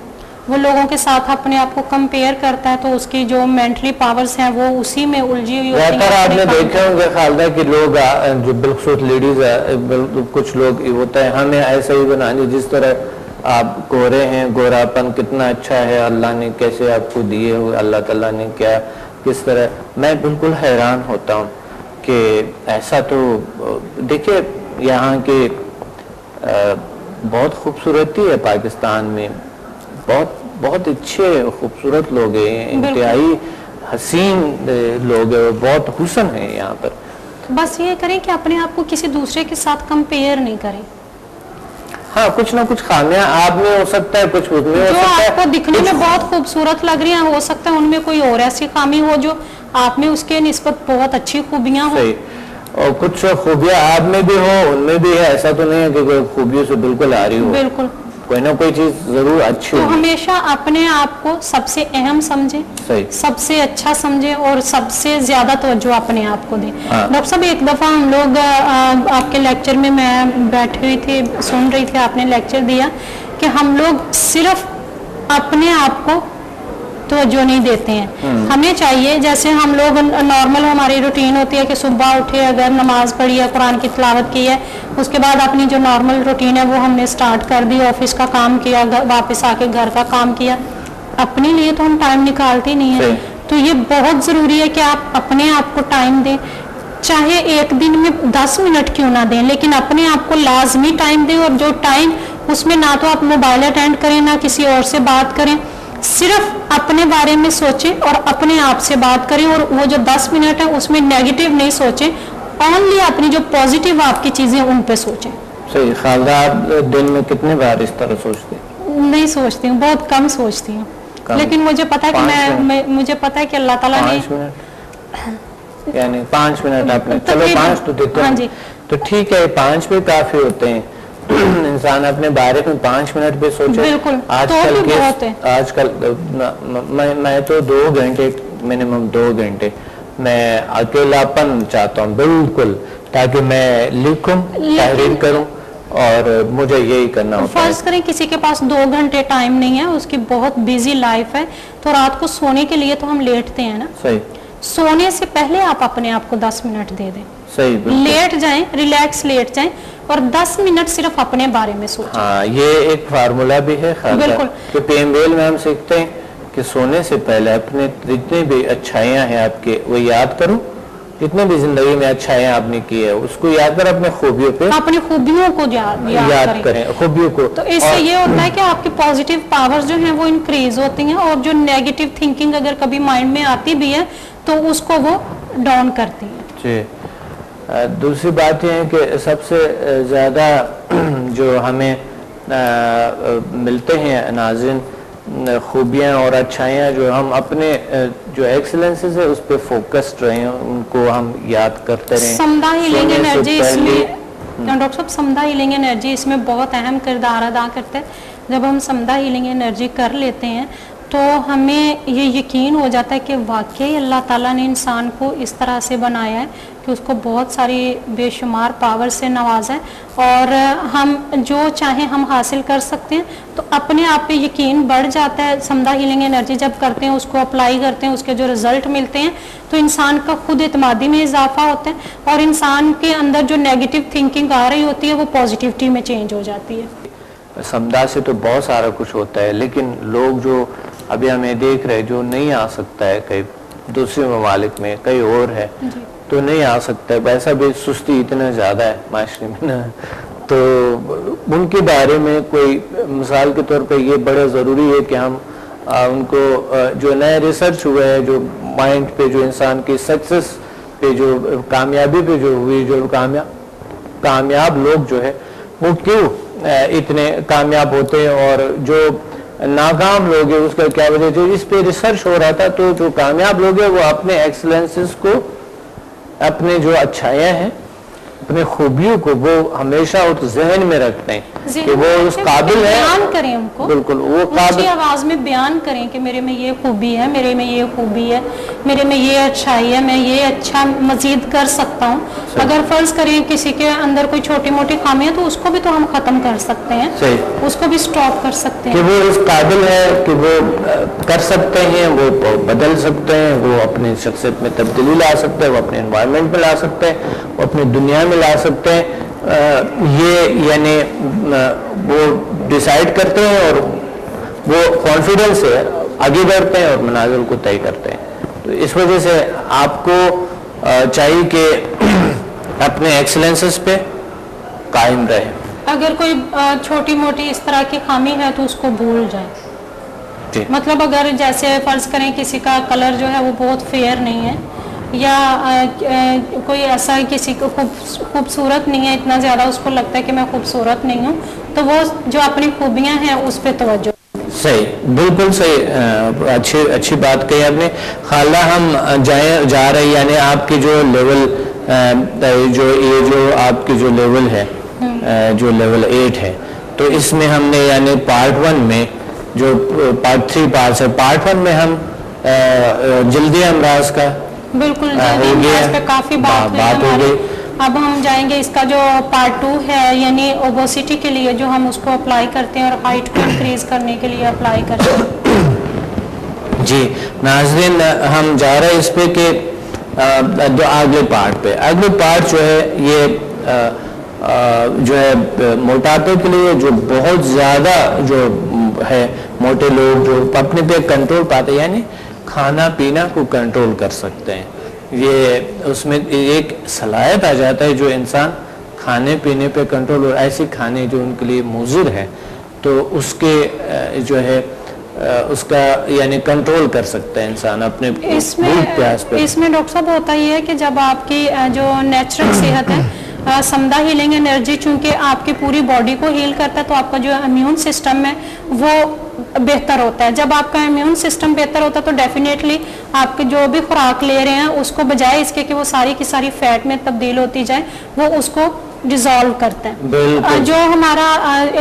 वो लोगों के साथ अपने आप को कंपेयर करता है, तो उसकी जो मेंटली पावर्स हैं वो उसी में उलझी हुई होती है। आपने देखे होंगे खालदा कि लोग जो बिलखुसूस लेडीज है, कुछ लोग होता है हमें ऐसा ही बनाने, जिस तरह आप गोरे हैं, गोरापन कितना अच्छा है, अल्लाह ने कैसे आपको दिए हुए, अल्लाह ताला ने क्या किस तरह, मैं बिल्कुल हैरान होता हूँ कि ऐसा तो देखिए यहाँ के बहुत खूबसूरती है पाकिस्तान में, बहुत बहुत अच्छे खूबसूरत लोग हैं, इंतहाई हसीन लोग हैं, बहुत हुस्न है यहाँ पर। बस ये करें कि अपने आप को किसी दूसरे के साथ कंपेयर नहीं करें। हाँ, कुछ ना कुछ खामियां आप में हो सकता है, कुछ उसमें हो सकता है, आपको दिखने में बहुत खूबसूरत लग रही है, हो सकता है उनमें कोई और ऐसी खामी हो जो आप में उसके निस्बत बहुत अच्छी खूबियां हो। और कुछ खूबियां आप में भी हो, उनमें भी है, ऐसा तो नहीं है कि खूबियों से बिल्कुल आ रही हो, बिल्कुल कोई ना कोई चीज जरूर अच्छी तो हमेशा अपने आप को सबसे अहम समझे, सबसे अच्छा समझे और सबसे ज्यादा तवज्जो अपने आप को दें। डॉक्टर साहब, एक दफा हम लोग आपके लेक्चर में मैं बैठी हुई थी, सुन रही थी, आपने लेक्चर दिया कि हम लोग सिर्फ अपने आप को तवज्जो नहीं देते हैं। हमें चाहिए, जैसे हम लोग नॉर्मल हमारी रूटीन होती है कि सुबह उठे, अगर नमाज पढ़ी है, कुरान की तिलावत की है, उसके बाद अपनी जो नॉर्मल रूटीन है वो हमने स्टार्ट कर दी, ऑफिस का काम किया, वापस आके घर का काम किया, अपने लिए तो हम टाइम निकालते नहीं है। तो ये बहुत ज़रूरी है कि आप अपने आप को टाइम दें, चाहे एक दिन में 10 मिनट क्यों ना दें, लेकिन अपने आप को लाजमी टाइम दें। और जो टाइम, उसमें ना तो आप मोबाइल अटेंड करें, ना किसी और से बात करें, सिर्फ अपने बारे में सोचें और अपने आप से बात करें। और वो जो 10 मिनट है उसमें नेगेटिव नहीं सोचें, ओनली अपनी जो पॉजिटिव आपकी चीजें उन पे सोचें। सही। खालदा, आप दिन में कितने बार इस तरह सोचते हैं? नहीं सोचती हूँ, बहुत कम सोचती हूँ, लेकिन मुझे पता है कि मुझे पता है कि अल्लाह ताला ने 5 मिनट यानी 5 मिनट आपने, चलो 5 तो देते हैं, तो ठीक है, 5 भी काफी होते हैं। इंसान अपने बारे में 5 मिनट भी सोचे। बिल्कुल, आजकल मैं तो 2 घंटे, मिनिमम 2 घंटे मैं अकेलापन चाहता हूँ, बिल्कुल, ताकि मैं लिखूं, तहरीर करूं, और मुझे यही करना होता है। फर्ज करें किसी के पास 2 घंटे टाइम नहीं है, उसकी बहुत बिजी लाइफ है, तो रात को सोने के लिए तो हम लेटते हैं ना, सही, सोने से पहले आप अपने आप को 10 मिनट दे दें। सही, लेट जाएं, रिलैक्स लेट जाएं और 10 मिनट सिर्फ अपने बारे में सोचें। हाँ, ये एक फार्मूला भी है बिल्कुल, कि पीएमबीएल में हम सीखते हैं कि सोने से पहले अपने जितनी भी अच्छाइयाँ हैं आपके, वो याद करो, जितने भी जिंदगी में अच्छाइयाँ आपने की है उसको याद कर, अपने खूबियों पे, अपनी खूबियों को याद करें, खूबियों को। तो इससे ये होता है कि आपकी पॉजिटिव पावर्स जो हैं वो इंक्रीज होती हैं, और जो नेगेटिव थिंकिंग अगर कभी माइंड में आती भी है तो उसको वो डाउन करती है। जी। दूसरी बात यह है कि सबसे ज़्यादा जो हमें मिलते हैं नाज़रीन, खूबियाँ और अच्छाइयाँ, जो हम अपने जो एक्सीलेंसेस है उस पर फोकस्ड रहें, उनको हम याद करते रहें। समदा हीलिंग एनर्जी इसमें, डॉक्टर साहब, समदा हीलिंग एनर्जी इसमें बहुत अहम किरदार अदा करता है। जब हम समदा हीलिंग एनर्जी कर लेते हैं तो हमें ये यकीन हो जाता है कि वाकई अल्लाह ताला ने इंसान को इस तरह से बनाया है कि उसको बहुत सारी बेशुमार पावर से नवाजा है, और हम जो चाहें हम हासिल कर सकते हैं। तो अपने आप पे यकीन बढ़ जाता है। समदा हीलिंग एनर्जी जब करते हैं, उसको अप्लाई करते हैं, उसके जो रिजल्ट मिलते हैं, तो इंसान का खुद एतमादी में इजाफा होता है, और इंसान के अंदर जो नेगेटिव थिंकिंग आ रही होती है वो पॉजिटिविटी में चेंज हो जाती है। समदा से तो बहुत सारा कुछ होता है, लेकिन लोग जो अभी हमें देख रहे, जो नहीं आ सकता है, कई दूसरे ममालिक में कई और है तो नहीं आ सकता है, वैसा भी सुस्ती इतना ज़्यादा है माशरे में ना, तो उनके बारे में कोई मिसाल के तौर पे ये बड़ा ज़रूरी है कि हम उनको जो नए रिसर्च हुए हैं, जो माइंड पे जो इंसान की सक्सेस पे जो कामयाबी पे जो हुई, जो कामयाब लोग जो है वो क्यों इतने कामयाब होते हैं और जो नाकाम लोग हैं उसका क्या वजह थी, इस पे रिसर्च हो रहा था। तो जो कामयाब लोग हैं वो अपने एक्सलेंसेस को, अपने जो अच्छाइयाँ हैं, अपने खूबियों को वो हमेशा उस जहन में रखते हैं कि वो उस काबिल है, बयान करें उनको, बिल्कुल वो ऊंची काबिल, आवाज में बयान करें कि मेरे में ये खूबी है, मेरे में ये खूबी है, मेरे में ये अच्छाई है, मैं ये अच्छा मजीद कर सकता हूँ। अगर फर्ज करें किसी के अंदर कोई छोटी मोटी खामी है तो उसको भी तो हम खत्म कर सकते हैं, सही, उसको भी स्टॉप कर सकते कि हैं वो इस काबिल है कि वो कर सकते हैं, वो बदल सकते हैं, वो अपनी शख्सियत में तब्दीली ला सकते हैं, वो अपने एनवायरनमेंट में ला सकते हैं, वो अपनी दुनिया में ला सकते हैं। ये यानी वो डिसाइड करते हैं और वो कॉन्फिडेंस से आगे बढ़ते हैं और मनाजिल को तय करते हैं। तो इस वजह से आपको चाहिए कि अपने एक्सलेंसेस पे कायम रहे। अगर कोई छोटी मोटी इस तरह की खामी है तो उसको भूल जाए। मतलब अगर जैसे फर्ज करें किसी का कलर जो है वो बहुत फेयर नहीं है, या कोई ऐसा किसी को खूबसूरत नहीं है, इतना ज़्यादा उसको लगता है कि मैं खूबसूरत नहीं हूँ, तो वो जो अपनी खूबियाँ हैं उस पर तवज्जो। सही, बिल्कुल सही, अच्छी बात कही आपने। खाला हम जा रहे यानी आपकी जो लेवल जो आपकी जो लेवल है, जो लेवल 8 है, तो इसमें हमने यानी पार्ट 1 में जो पार्ट 3 पार्ट्स है, पार्ट 1 में हम जल्दी अमराज का बिल्कुल पे काफी बात हो गई। अब हम जाएंगे इसका जो पार्ट 2 है यानी ओबेसिटी के लिए जो हम उसको अप्लाई करते हैं और हाइट को इंक्रीज करने के लिए अप्लाई करते हैं। जी नाज़रीन, हम जा रहे हैं इस पे कि अगले पार्ट पे। अगले पार्ट जो है ये जो है मोटापे के लिए जो बहुत ज़्यादा जो है मोटे लोग जो अपने पे कंट्रोल पाते हैं, यानी खाना पीना को कंट्रोल कर सकते हैं, ये उसमें एक सलाहियत आ जाता है जो इंसान खाने पीने पे कंट्रोल और ऐसे खाने जो उनके लिए मुज़िर है तो उसके जो है उसका यानी कंट्रोल कर सकता है इंसान अपने भूख प्यास पे। इसमें डॉक्टर साहब होता ही है कि जब आपकी जो नेचुरल सेहत है, समदा हीलिंग एनर्जी चूंकि आपकी पूरी बॉडी को हील करता है तो आपका जो इम्यून सिस्टम है वो बेहतर होता है। जब आपका इम्यून सिस्टम बेहतर होता है तो डेफिनेटली आपके जो भी खुराक ले रहे हैं उसको बजाय इसके कि वो सारी की सारी फैट में तब्दील होती जाए, वो उसको डिसॉल्व करता है। जो हमारा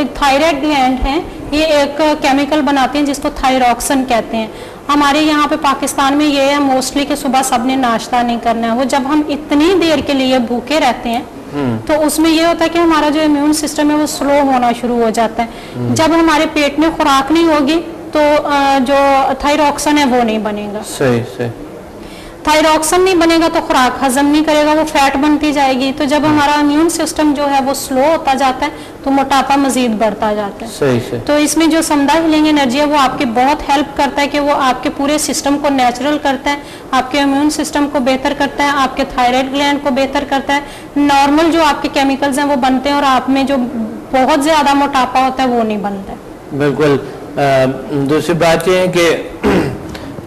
एक थायराइड ग्लैंड है ये एक केमिकल बनाते हैं जिसको थायरॉक्सिन कहते हैं। हमारे यहाँ पे पाकिस्तान में ये है मोस्टली कि सुबह सबने नाश्ता नहीं करना है। वो जब हम इतनी देर के लिए भूखे रहते हैं तो उसमें ये होता है कि हमारा जो इम्यून सिस्टम है वो स्लो होना शुरू हो जाता है। जब हमारे पेट में खुराक नहीं होगी तो जो थायरॉक्सिन है वो नहीं बनेगा। सही। थायरॉक्सिन नहीं बनेगा तो खुराक हजम नहीं करेगा, वो फैट बनती जाएगी। तो जब हमारा इम्यून सिस्टम जो है वो स्लो होता जाता है तो मोटापा मजीद बढ़ता जाता है। सही। तो इसमें जो समदा हीलिंग एनर्जी है वो आपकी बहुत हेल्प करता है कि वो आपके पूरे सिस्टम को नेचुरल करता है, आपके इम्यून सिस्टम को बेहतर करता है, आपके थायराइड ग्लैंड को बेहतर करता है, नॉर्मल जो आपके केमिकल्स हैं वो बनते हैं और आप में जो बहुत ज्यादा मोटापा होता है वो नहीं बनता है। बिल्कुल। दूसरी बात यह है कि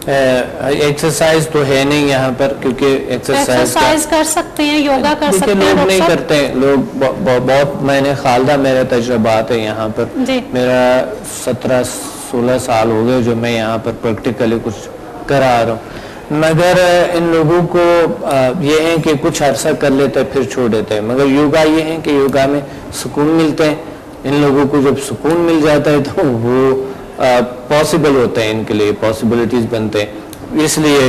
एक्सरसाइज तो है नहीं यहाँ पर, क्योंकि एक्सरसाइज कर सकते हैं, योगा कर सकते हैं, लोग नहीं करते हैं। लोग बहुत मैंने खालदा मेरा तजुर्बात है यहाँ पर, मेरा 17-16 साल हो गए जो मैं यहाँ पर प्रैक्टिकली कुछ करा रहा हूँ। मगर इन लोगों को ये है कि कुछ अरसा कर लेते हैं फिर छोड़ देते हैं। मगर योगा ये है कि योगा में सुकून मिलते हैं। इन लोगों को जब सुकून मिल जाता है तो वो पॉसिबल होते हैं, इनके लिए पॉसिबिलिटीज बनते हैं, इसलिए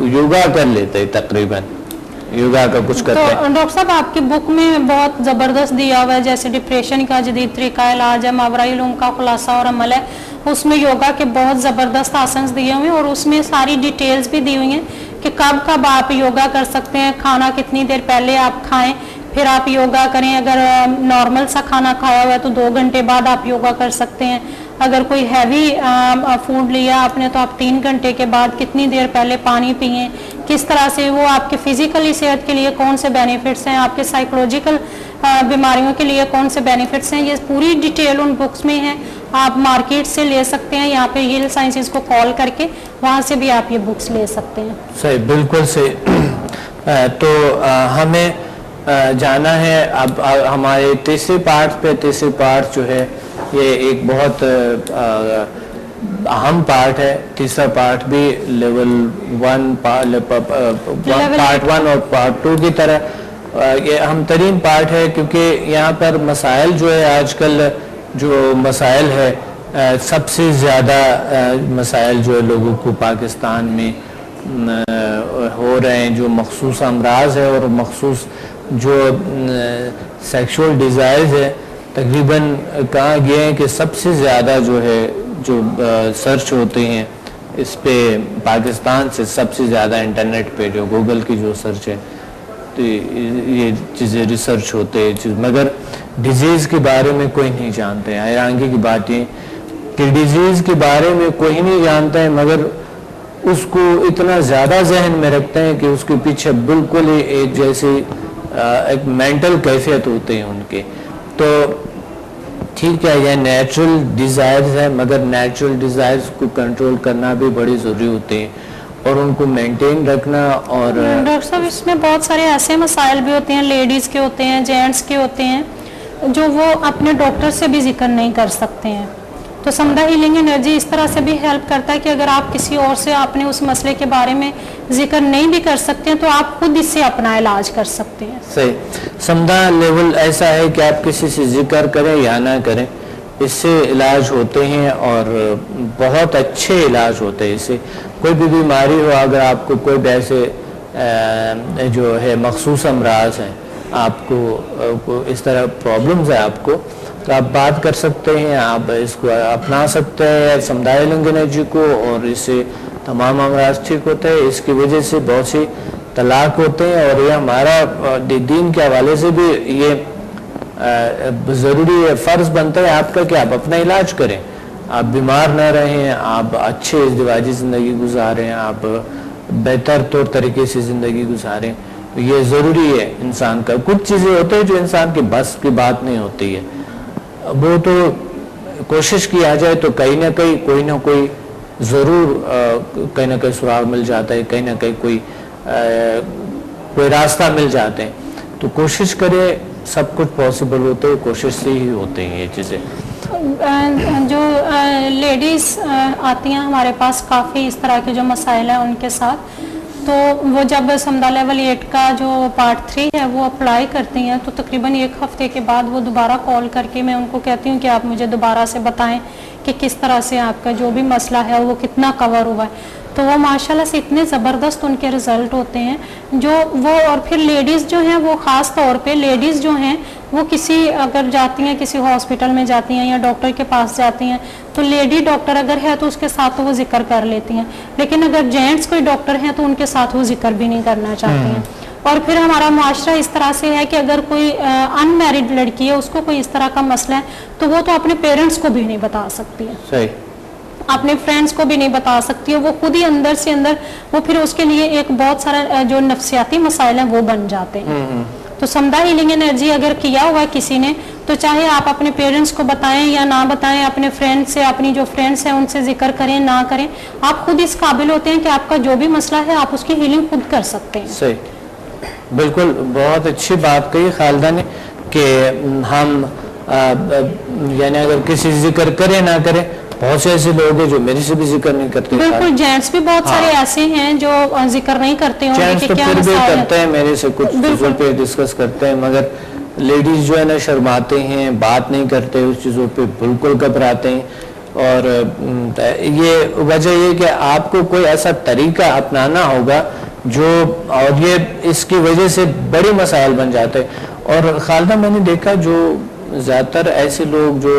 योगा कर लेते हैं, तकरीबन योगा का कुछ करते हैं। तो डॉक्टर साहब आपकी बुक में बहुत ज़बरदस्त दिया हुआ है, जैसे डिप्रेशन का जदीद तरीका इलाज है, मावराई उलूम का खुलासा और अमल है, उसमें योगा के बहुत ज़बरदस्त आसन दिए हुए हैं और उसमें सारी डिटेल्स भी दी हुई हैं कि कब कब आप योगा कर सकते हैं, खाना कितनी देर पहले आप खाएं फिर आप योगा करें। अगर नॉर्मल सा खाना खाया हुआ है तो 2 घंटे बाद आप योगा कर सकते हैं। अगर कोई हैवी फूड लिया आपने तो आप 3 घंटे के बाद कितनी देर पहले पानी पिए, किस तरह से वो आपके फिजिकली सेहत के लिए कौन से बेनिफिट्स हैं, आपके साइकोलॉजिकल बीमारियों के लिए कौन से बेनिफिट्स हैं, ये पूरी डिटेल उन बुक्स में है। आप मार्केट से ले सकते हैं, यहाँ पे हील साइंसेज को कॉल करके वहाँ से भी आप ये बुक्स ले सकते हैं। सही, बिल्कुल सही। तो हमें जाना है अब हमारे तीसरे पार्ट पे। तीसरे पार्ट जो है ये एक बहुत अहम पार्ट है। तीसरा पार्ट भी लेवल 1 पार्ट 1 और पार्ट 2 की तरह ये अहम तरीन पार्ट है, क्योंकि यहाँ पर मसाइल जो है आजकल जो मसाइल है सबसे ज़्यादा मसाइल जो है लोगों को पाकिस्तान में हो रहे हैं, जो मखसूस अमराज है और मखसूस जो सेक्सुअल डिज़ायर्स है, तकरीबन कहा गया है कि सबसे ज़्यादा जो है जो सर्च होते हैं इस पे पाकिस्तान से सबसे ज़्यादा इंटरनेट पे जो गूगल की जो सर्च है, तो ये चीज़ें रिसर्च होते हैं, मगर डिजीज़ के बारे में कोई नहीं जानते। हैरानगी की बात ये कि डिजीज़ के बारे में कोई नहीं जानता है, मगर उसको इतना ज़्यादा जहन में रखते हैं कि उसके पीछे बिल्कुल ही एक जैसे एक मेंटल कैफियत होते हैं उनके। तो ठीक है, यह नेचुरल डिज़ायर्स है, मगर नेचुरल डिज़ायर्स को कंट्रोल करना भी बड़ी ज़रूरी होती है और उनको मेंटेन रखना। और डॉक्टर साहब इसमें बहुत सारे ऐसे मसाइल भी होते हैं, लेडीज़ के होते हैं, जेंट्स के होते हैं, जो वो अपने डॉक्टर से भी जिक्र नहीं कर सकते हैं। तो समदा हीलिंग एनर्जी इस तरह से भी हेल्प करता है कि अगर आप किसी और से अपने उस मसले के बारे में जिक्र नहीं भी कर सकते हैं तो आप खुद इससे अपना इलाज कर सकते हैं। सही, समदा लेवल ऐसा है कि आप किसी से जिक्र करें या ना करें, इससे इलाज होते हैं और बहुत अच्छे इलाज होते हैं। इससे कोई भी बीमारी हो, अगर आपको कोई भी ऐसे जो है मखसूस अमराज हैं, आपको इस तरह प्रॉब्लम्स है आपको, तो आप बात कर सकते हैं, आप इसको अपना सकते हैं समुदाय हीलिंग एनर्जी को, और इससे तमाम अमराज ठीक होते हैं। इसकी वजह से बहुत सी तलाक होते हैं और ये हमारा दीन के हवाले से भी ये ज़रूरी है, फ़र्ज़ बनता है आपका कि आप अपना इलाज करें, आप बीमार ना रहें, आप अच्छे इज़्दिवाजी ज़िंदगी गुजारें, आप बेहतर तौर तरीके से ज़िंदगी गुजारें। ये ज़रूरी है इंसान का। कुछ चीज़ें होती हैं जो इंसान के बस की बात नहीं होती है, वो तो कोशिश किया जाए तो कहीं ना कहीं कोई ना कोई ज़रूर कहीं ना कहीं सुराग मिल जाता है, कहीं ना कहीं कोई रास्ता मिल जाते हैं। तो कोशिश करें, सब कुछ पॉसिबल होते हैं, कोशिश से ही होते हैं ये चीज़ें। जो लेडीज़ आती हैं हमारे पास, काफ़ी इस तरह के जो मसाइल हैं उनके साथ, तो वो जब समदा लेवल 8 का जो पार्ट 3 है वो अप्लाई करती हैं, तो तकरीबन 1 हफ्ते के बाद वो दोबारा कॉल करके मैं उनको कहती हूँ कि आप मुझे दोबारा से बताएं कि किस तरह से आपका जो भी मसला है वो कितना कवर हुआ है। तो वो माशाल्लाह से इतने ज़बरदस्त उनके रिज़ल्ट होते हैं जो वो। और फिर लेडीज़ जो हैं वो ख़ास तौर पे लेडीज़ जो हैं वो किसी अगर जाती हैं, किसी हॉस्पिटल में जाती हैं या डॉक्टर के पास जाती हैं, तो लेडी डॉक्टर अगर है तो उसके साथ तो वो जिक्र कर लेती हैं, लेकिन अगर जेंट्स कोई डॉक्टर हैं तो उनके साथ वो जिक्र भी नहीं करना चाहती हैं। और फिर हमारा मुआशरा इस तरह से है कि अगर कोई अनमैरिड लड़की है, उसको कोई इस तरह का मसला है, तो वो तो अपने पेरेंट्स को भी नहीं बता सकती है, सही, अपने फ्रेंड्स को भी नहीं बता सकती है। वो खुद ही अंदर से अंदर वो फिर उसके लिए एक बहुत सारा जो नफ्सियाती मसाइल हैं वो बन जाते हैं। तो समुदाय हीलिंग एनर्जी अगर किया हुआ है किसी ने, तो चाहे आप अपने पेरेंट्स को बताएं या ना बताएं, अपने फ्रेंड से, अपनी जो फ्रेंड्स हैं उनसे जिक्र करें ना करें, आप खुद इस काबिल होते हैं कि आपका जो भी मसला है आप उसकी हीलिंग खुद कर सकते हैं। सही, बिल्कुल, बहुत अच्छी बात कही खालिदा ने कि हम यानी अगर किसी जिक्र करें ना करें, बहुत से ऐसे लोग हैं जो मेरे से भी जिक्र नहीं करते। बिल्कुल, जेंट्स भी बहुत सारे ऐसे हैं जो जिक्र नहीं करते होंगे कि क्या मसला है। करते हैं, मेरे से कुछ चीज़ों पे डिस्कस करते हैं, मगर लेडीज जो है ना शर्माते हैं, बात नहीं करते, उस चीज़ों पे बिल्कुल घबराते हैं। और ये वजह ये कि आपको कोई ऐसा तरीका अपनाना होगा जो, और ये इसकी वजह से बड़े मसाइल बन जाते हैं। और खालिदा मैंने देखा जो ज़्यादातर ऐसे लोग जो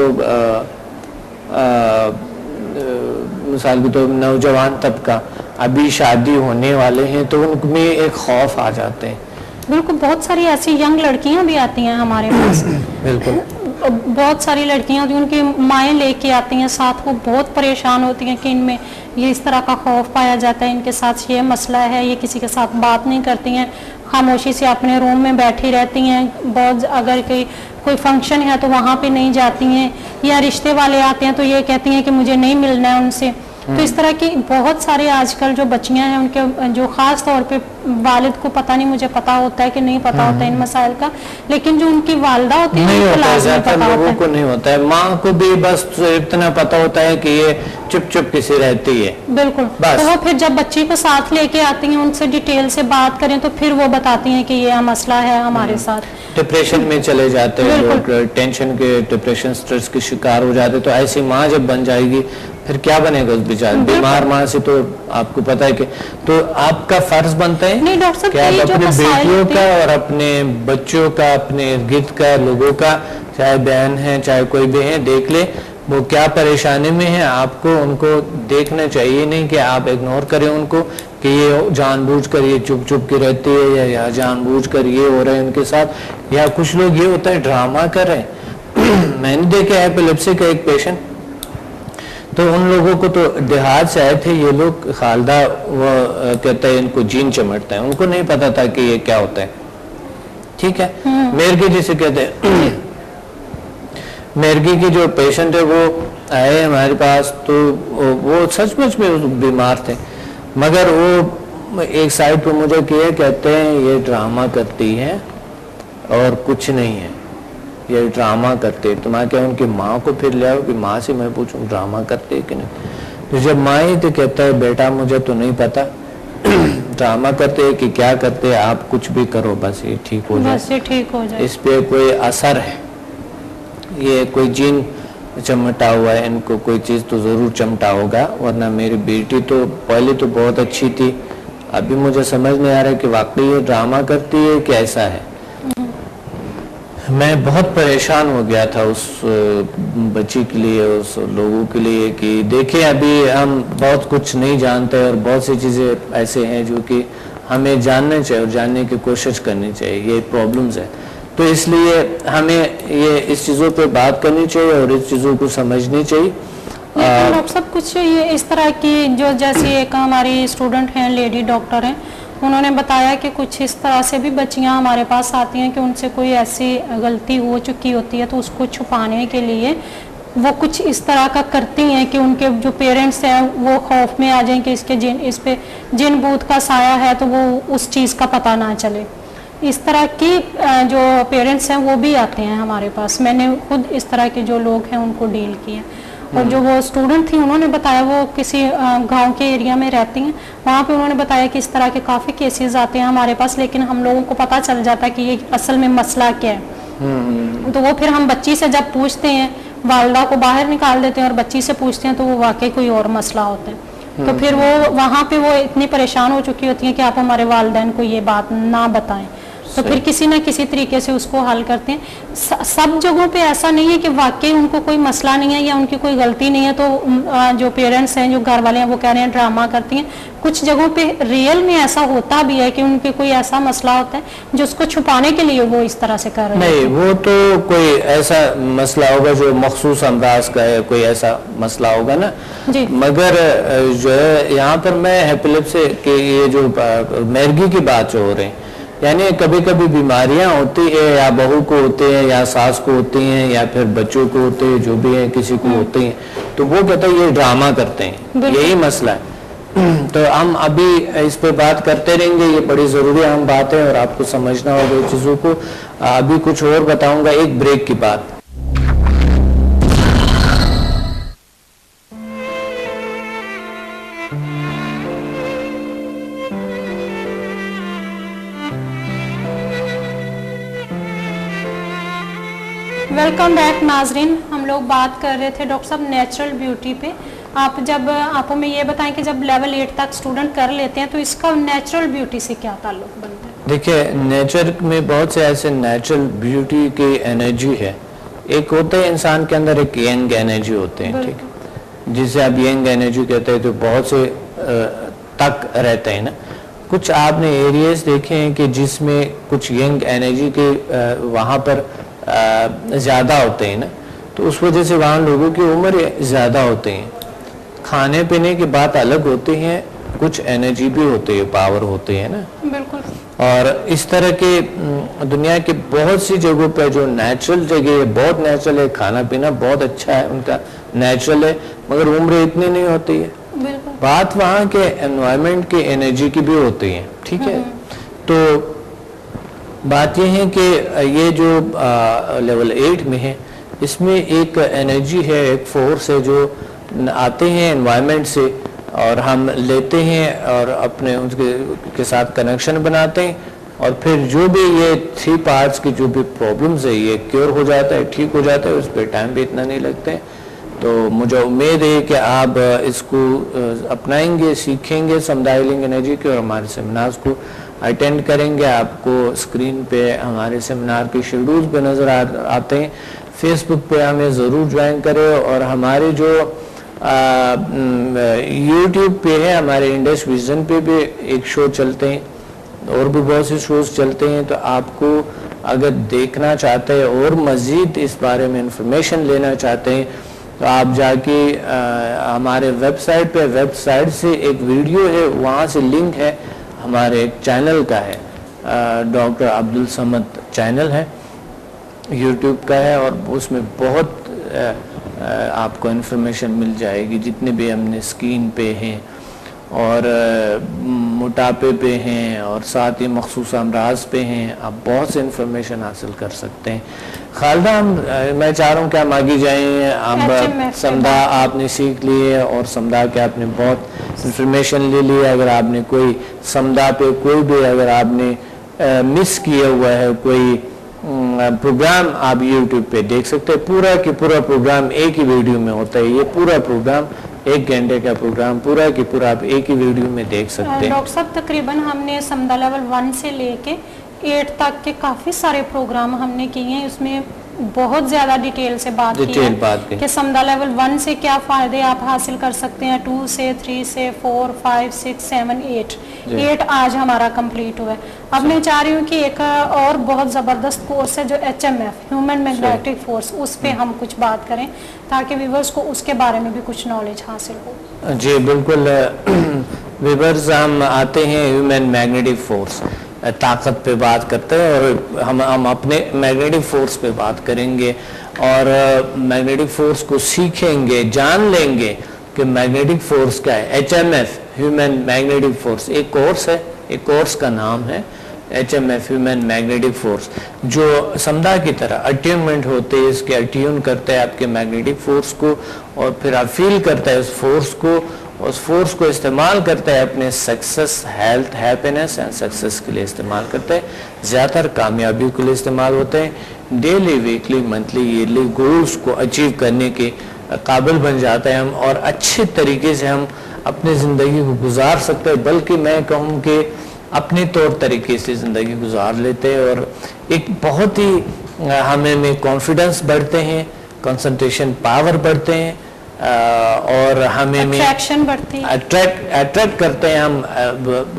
मिसाल के तो नौजवान तबका अभी शादी होने वाले हैं, तो उनमें एक खौफ आ जाते हैं। बिल्कुल, बहुत सारी ऐसी यंग लड़कियां भी आती हैं हमारे पास। बिल्कुल, बहुत सारी लड़कियां जो उनकी माएँ लेके आती हैं साथ, वो बहुत परेशान होती हैं कि इनमें ये इस तरह का खौफ पाया जाता है, इनके साथ ये मसला है, ये किसी के साथ बात नहीं करती हैं, खामोशी से अपने रूम में बैठी रहती हैं, बहुत अगर कोई फंक्शन है तो वहाँ पे नहीं जाती हैं, या रिश्ते वाले आते हैं तो ये कहती हैं कि मुझे नहीं मिलना है उनसे। तो इस तरह की बहुत सारे आजकल जो बच्चियां हैं उनके जो खास तौर पे वालिद को पता नहीं, मुझे पता होता है कि नहीं पता होता है इन मसाइल का, लेकिन जो उनकी वालदा होती है उनको लाज़मी पता होता है। को नहीं होता है, माँ को भी बस इतना पता होता है कि ये चुप चुप किसी रहती है। बिल्कुल, तो वो फिर जब बच्ची को साथ लेके आती हैं, उनसे डिटेल से बात करें तो फिर वो बताती हैं कि ये मसला है हमारे साथ। डिप्रेशन में चले जाते हैं लोग, टेंशन के, डिप्रेशन स्ट्रेस के शिकार हो जाते, तो ऐसी माँ जब बन जाएगी फिर क्या बनेगा उस बेचारे बीमार माँ से। तो आपको पता है कि तो आपका फर्ज बनता है नहीं डॉक्टर साहब, कि आप अपने बेटियों का और अपने बच्चों का, अपने इर्द गिर्द का लोगों का, चाहे बहन है चाहे कोई भी है, देख ले वो क्या परेशानी में है, आपको उनको देखना चाहिए, नहीं कि आप इग्नोर करें उनको कि ये जानबूझकर ये चुप चुप की रहती है या जानबूझकर ये हो रहा है उनके साथ, या कुछ लोग ये होता है ड्रामा कर रहे हैं। मैंने देखा है एपिलेप्सी का एक पेशेंट, तो उन लोगों को तो देहात से आए थे ये लोग, खालदा वो कहते हैं इनको जीन चमटता है, उनको नहीं पता था कि ये क्या होता है, ठीक है। मेरगी जिसे कहते हैं, मेरगी की जो पेशेंट है वो आए हमारे पास, तो वो सचमुच में बीमार थे, मगर वो एक साइड पर मुझे किए कहते हैं ये ड्रामा करती है और कुछ नहीं है, ये ड्रामा करते। तो मैं क्या उनकी माँ को फिर ले आओ कि माँ से मैं पूछूं ड्रामा करते कि नहीं। तो जब माँ ही तो कहता है बेटा मुझे तो नहीं पता ड्रामा करते हैं कि क्या करते हैं, आप कुछ भी करो बस ये ठीक हो जाए, बस ये ठीक हो जाए, इस पे कोई असर है, ये कोई जीन चमटा हुआ है, इनको कोई चीज़ तो ज़रूर चमटा होगा, वरना मेरी बेटी तो पहले तो बहुत अच्छी थी, अभी मुझे समझ नहीं आ रहा है कि वाकई ये ड्रामा करती है कि ऐसा है। मैं बहुत परेशान हो गया था उस बच्ची के लिए, उस लोगों के लिए कि देखिए अभी हम बहुत कुछ नहीं जानते और बहुत सी चीज़ें ऐसे हैं जो कि हमें जानना चाहिए और जानने की कोशिश करनी चाहिए, ये प्रॉब्लम्स है। तो इसलिए हमें ये इस चीज़ों पे बात करनी चाहिए और इस चीज़ों को समझनी चाहिए। डॉक्टर साहब कुछ ये इस तरह की जो, जैसे एक हमारी स्टूडेंट हैं, लेडी डॉक्टर हैं, उन्होंने बताया कि कुछ इस तरह से भी बच्चियां हमारे पास आती हैं कि उनसे कोई ऐसी गलती हो चुकी होती है तो उसको छुपाने के लिए वो कुछ इस तरह का करती हैं कि उनके जो पेरेंट्स हैं वो खौफ में आ जाएं कि इसके इस पे जिन भूत का साया है, तो वो उस चीज़ का पता ना चले। इस तरह की जो पेरेंट्स हैं वो भी आते हैं हमारे पास, मैंने खुद इस तरह के जो लोग हैं उनको डील किया। और जो वो स्टूडेंट थी उन्होंने बताया, वो किसी गांव के एरिया में रहती हैं, वहाँ पे उन्होंने बताया कि इस तरह के काफ़ी केसेस आते हैं हमारे पास, लेकिन हम लोगों को पता चल जाता है कि ये असल में मसला क्या है। तो वो फिर हम बच्ची से जब पूछते हैं, वालदा को बाहर निकाल देते हैं और बच्ची से पूछते हैं तो वो वाकई कोई और मसला होता है। तो फिर वो वहाँ पे वो इतनी परेशान हो चुकी होती हैं कि आप हमारे वालिदैन को ये बात ना बताएं, तो फिर किसी न किसी तरीके से उसको हल करते हैं। सब जगहों पे ऐसा नहीं है कि वाकई उनको कोई मसला नहीं है या उनकी कोई गलती नहीं है तो जो पेरेंट्स हैं, जो घर वाले हैं, वो कह रहे हैं ड्रामा करती हैं। कुछ जगहों पे रियल में ऐसा होता भी है कि उनके कोई ऐसा मसला होता है जो उसको छुपाने के लिए वो इस तरह से कर रहे हैं। नहीं, वो तो कोई ऐसा मसला होगा जो मखसूस अंदाज का है, कोई ऐसा मसला होगा ना जी। मगर जो है यहाँ पर मैं एपिलेप्सी के ये जो मेरगी की बात जो हो रही है, यानी कभी कभी बीमारियां होती है, या बहू को होती है, या सास को होती हैं, या फिर बच्चों को होते हैं, जो भी है किसी को होती हैं, तो वो कहते हैं ये ड्रामा करते हैं, यही मसला है। तो हम अभी इस पे बात करते रहेंगे, ये बड़ी जरूरी अहम बात है और आपको समझना होगा इन चीजों को। अभी कुछ और बताऊंगा एक ब्रेक की बात। वेलकम बैक नाजरीन, हम लोग बात कर रहे थे डॉक्टर साहब नेचुरल ब्यूटी पे। आप जब आप हमें ये बताएं कि जब लेवल 8 तक स्टूडेंट कर लेते हैं तो इसका नेचुरल ब्यूटी से क्या ताल्लुक बनता है? देखिए, नेचर में बहुत से ऐसे नेचुरल ब्यूटी की एनर्जी है। एक होता है इंसान के अंदर एक यंग एनर्जी होते हैं, ठीक है, जिसे आप यंग एनर्जी कहते हैं, तो बहुत से तक रहते हैं ना। कुछ आपने एरियाज देखे हैं कि जिसमें कुछ यंग एनर्जी के वहाँ पर ज़्यादा होते हैं ना, तो उस वजह से वहाँ लोगों की उम्र ज़्यादा होते हैं। खाने पीने की बात अलग होती है, कुछ एनर्जी भी होती है, पावर होती है ना। बिल्कुल। और इस तरह के दुनिया के बहुत सी जगहों पे जो नेचुरल जगह है, बहुत नेचुरल है, खाना पीना बहुत अच्छा है, उनका नेचुरल है, मगर उम्र इतनी नहीं होती है। बिल्कुल। बात वहाँ के एनवायरनमेंट की एनर्जी की भी होती है, ठीक है। तो बात ये है कि ये जो लेवल 8 में है, इसमें एक एनर्जी है, एक फोर्स है जो आते हैं एनवायरनमेंट से और हम लेते हैं और अपने उसके साथ कनेक्शन बनाते हैं, और फिर जो भी ये 3 पार्ट्स की जो भी प्रॉब्लम्स है ये क्योर हो जाता है, ठीक हो जाता है, उस पर टाइम भी इतना नहीं लगता है। तो मुझे उम्मीद है कि आप इसको अपनाएंगे, सीखेंगे समुदाय हीलिंग एनर्जी के, और हमारे सेमिनार्स को अटेंड करेंगे। आपको स्क्रीन पे हमारे सेमिनार के शेड्यूल्स पे नज़र आते हैं। फेसबुक पे हमें ज़रूर ज्वाइन करें, और हमारे जो यूट्यूब पे है, हमारे इंडस विजन पे भी एक शो चलते हैं, और भी बहुत से शोज चलते हैं। तो आपको अगर देखना चाहते हैं और मज़ीद इस बारे में इंफॉर्मेशन लेना चाहते हैं, तो आप जाके हमारे वेबसाइट से एक वीडियो है, वहाँ से लिंक है, हमारे एक चैनल का है, डॉक्टर अब्दुल समद चैनल है, यूट्यूब का है, और उसमें बहुत आपको इन्फॉर्मेशन मिल जाएगी, जितने भी हमने स्किन पे हैं और मोटापे पे हैं और साथ ही मखसूस अमराज पे हैं, आप बहुत से इन्फॉर्मेशन हासिल कर सकते हैं। खालिदा, मैं चाह रहा हूँ कि हम आगे जाएँ। हम समदा आपने सीख लिए और समदा के आपने बहुत इन्फॉर्मेशन ले ली। अगर आपने कोई समदा पे कोई भी अगर आपने मिस किया हुआ है कोई प्रोग्राम, आप YouTube पे देख सकते हैं। पूरा के पूरा प्रोग्राम एक ही वीडियो में होता है। ये पूरा प्रोग्राम 1 घंटे का प्रोग्राम पूरा की पूरा आप एक ही वीडियो में देख सकते हैं। डॉक्टर साहब, तकरीबन हमने समदा लेवल 1 से लेके 8 तक के काफ़ी सारे प्रोग्राम हमने किए हैं। उसमें बहुत ज़्यादा डिटेल से बात की है कि समदा लेवल 1 से क्या फ़ायदे आप हासिल कर सकते हैं, 2 से 3 से 4 5 6 7 8 आज हमारा कंप्लीट हुआ है। अब मैं चाह रही हूँ कि एक और बहुत ज़बरदस्त कोर्स है जो HMF ह्यूमन मैग्नेटिक फोर्स, उस पर हम कुछ बात करें ताकि व्यूअर्स को उसके बारे में भी कुछ नॉलेज हासिल हो। जी बिल्कुल व्यूअर्स, हम आते हैं ह्यूमन मैग्नेटिक फोर्स, ताकत पे बात करते हैं, और हम अपने मैग्नेटिक फोर्स पे बात करेंगे और मैग्नेटिक फोर्स को सीखेंगे, जान लेंगे कि मैग्नेटिक फोर्स क्या है। HMF ह्यूमन मैग्नेटिक फोर्स एक कोर्स है, एक कोर्स का नाम है HMF ह्यूमन मैग्नेटिक फोर्स, जो समदा की तरह अट्यूनमेंट होते हैं, इसके अट्यून करता है आपके मैग्नेटिक फोर्स को, और फिर आप फील करता है उस फोर्स को, उस फोर्स को इस्तेमाल करता है अपने success, health, happiness and success के लिए इस्तेमाल करता है। ज़्यादातर कामयाबी के लिए इस्तेमाल होते हैं। Daily, weekly, monthly, yearly goals को अचीव करने के काबिल बन जाते हैं हम, और अच्छे तरीके से हम अपनी ज़िंदगी को गुजार सकते हैं, बल्कि मैं कहूँ कि अपने तौर तरीके से ज़िंदगी गुजार लेते हैं, और एक बहुत ही हमें में कॉन्फिडेंस बढ़ते हैं, कंसंट्रेशन पावर बढ़ते हैं, और हमें अट्रैक्शन बढ़ती है, अट्रैक्ट करते हैं हम,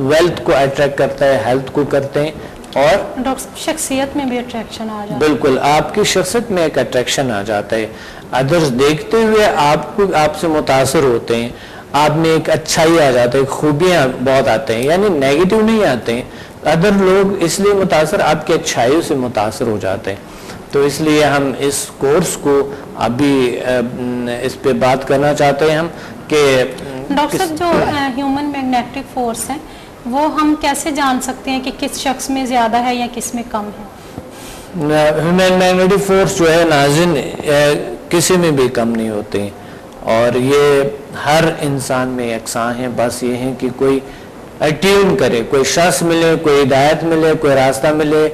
वेल्थ को अट्रैक्ट करते हैं, हेल्थ को करते हैं, और डॉक्टर शख्सियत में भी अट्रैक्शन आ जाता है। बिल्कुल, आपकी शख्सियत में एक अट्रैक्शन आ जाता है। अदर्स देखते हुए आपको आपसे मुतासर होते हैं, आप में एक अच्छाई आ जाता है, खूबियाँ बहुत आते हैं, यानी नेगेटिव नहीं आते हैं। अदर लोग इसलिए मुतासर, आपकी अच्छाइयों से मुतासर हो जाते हैं। तो इसलिए हम इस कोर्स को अभी इस पे बात करना चाहते हैं हम कि डॉक्टर साहब, जो ह्यूमन मैग्नेटिक फोर्स है वो हम कैसे जान सकते हैं कि किस शख्स में ज़्यादा है या किस में कम है? ह्यूमन मैग्नेटिक फोर्स जो है नाज़िन, किसी में भी कम नहीं होते हैं, और ये हर इंसान में यकसां है। बस ये है कि कोई अट्यून करे, कोई शख्स मिले, कोई हिदायत मिले, कोई रास्ता मिले,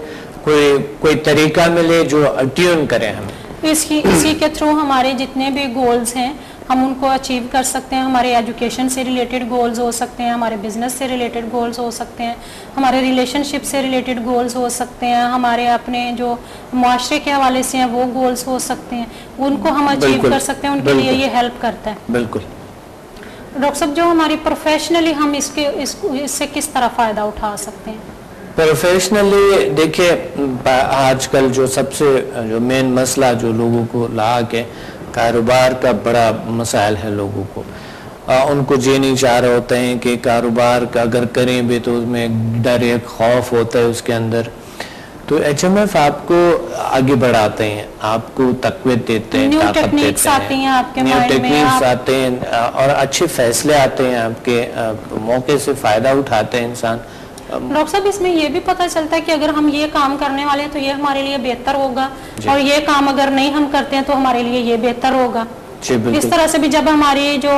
कोई तरीका मिले जो अट्यून करे हमें। इसी के थ्रू हमारे जितने भी गोल्स हैं हम उनको अचीव कर सकते हैं। हमारे एजुकेशन से रिलेटेड गोल्स हो सकते हैं, हमारे बिजनेस से रिलेटेड गोल्स हो सकते हैं, हमारे रिलेशनशिप से रिलेटेड गोल्स हो सकते हैं, हमारे अपने जो मुआशरे के हवाले से हैं वो गोल्स हो सकते हैं, उनको हम अचीव कर सकते हैं। उनके लिए ये हेल्प करता है। बिल्कुल। डॉक्टर साहब, जो हमारी प्रोफेशनली हम इससे किस तरह फ़ायदा उठा सकते हैं? प्रोफेशनली देखिए, आजकल जो मेन मसला जो लोगों को लाक है, कारोबार का बड़ा मसाइल है लोगों को, उनको ये नहीं चाह रहे होते हैं कि कारोबार का अगर करें भी तो उसमें डर एक खौफ होता है उसके अंदर। तो HMF आपको आगे बढ़ाते हैं, आपको तकवीत देते हैं, ताकत देते हैं, आपके न्यू टेक्निक्स आते हैं और अच्छे फैसले आते हैं, आपके मौके से फ़ायदा उठाते हैं इंसान। डॉक्टर साहब, इसमें ये भी पता चलता है कि अगर हम ये काम करने वाले हैं तो ये हमारे लिए बेहतर होगा, और ये काम अगर नहीं हम करते हैं तो हमारे लिए ये बेहतर होगा। इस तरह से भी जब हमारी जो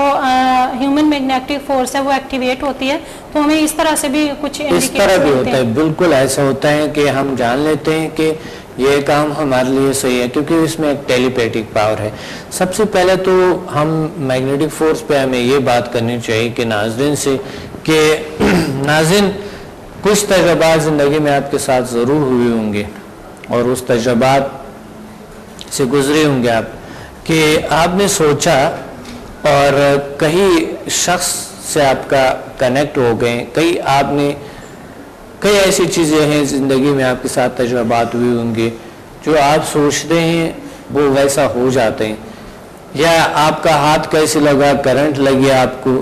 ह्यूमन मैग्नेटिक फोर्स है वो एक्टिवेट होती है तो हमें इस तरह से भी कुछ इस तरह भी होता है। बिल्कुल ऐसा होता है कि हम जान लेते हैं कि ये काम हमारे लिए सही है, क्योंकि इसमें एक टेलीपैथिक पावर है। सबसे पहले तो हम मैग्नेटिक फोर्स पे हमें ये बात करनी चाहिए कि नाज़रीन से कि नाज़रीन, कुछ तजुर्बात ज़िंदगी में आपके साथ ज़रूर हुए होंगे और उस तजुर्बात से गुजरे होंगे आप कि आपने सोचा और कई शख्स से आपका कनेक्ट हो गए, कई ऐसी चीज़ें हैं ज़िंदगी में आपके साथ तजुर्बात हुए होंगे जो आप सोचते हैं वो वैसा हो जाते हैं, या आपका हाथ कैसे लगा, करंट लग गया आपको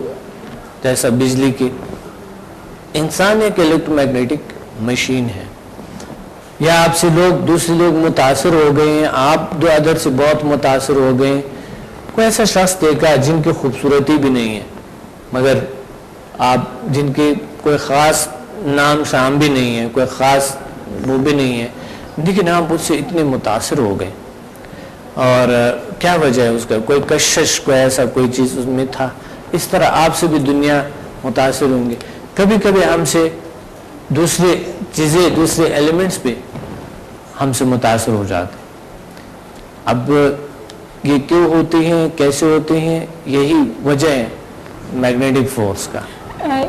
जैसा बिजली की। इंसान एक इलेक्ट्रोमैग्नेटिक मशीन है, या आपसे दूसरे लोग मुतासर हो गए हैं, आप दो अदर से बहुत मुतासर हो गए। कोई ऐसा शख्स देखा जिनकी खूबसूरती भी नहीं है, मगर आप जिनके कोई ख़ास नाम शाम भी नहीं है, कोई ख़ास वो भी नहीं है, लेकिन आप उससे इतने मुतासर हो गए। और क्या वजह है उसका? कोई कशिश, कोई ऐसा कोई चीज़ उसमें था। इस तरह आपसे भी दुनिया मुतासर होंगे। कभी कभी हमसे दूसरे चीज़ें, दूसरे एलिमेंट्स पे हमसे मुतासर हो जाते हैं। अब ये क्यों होती हैं, कैसे होती हैं, यही वजह है मैग्नेटिक फोर्स का।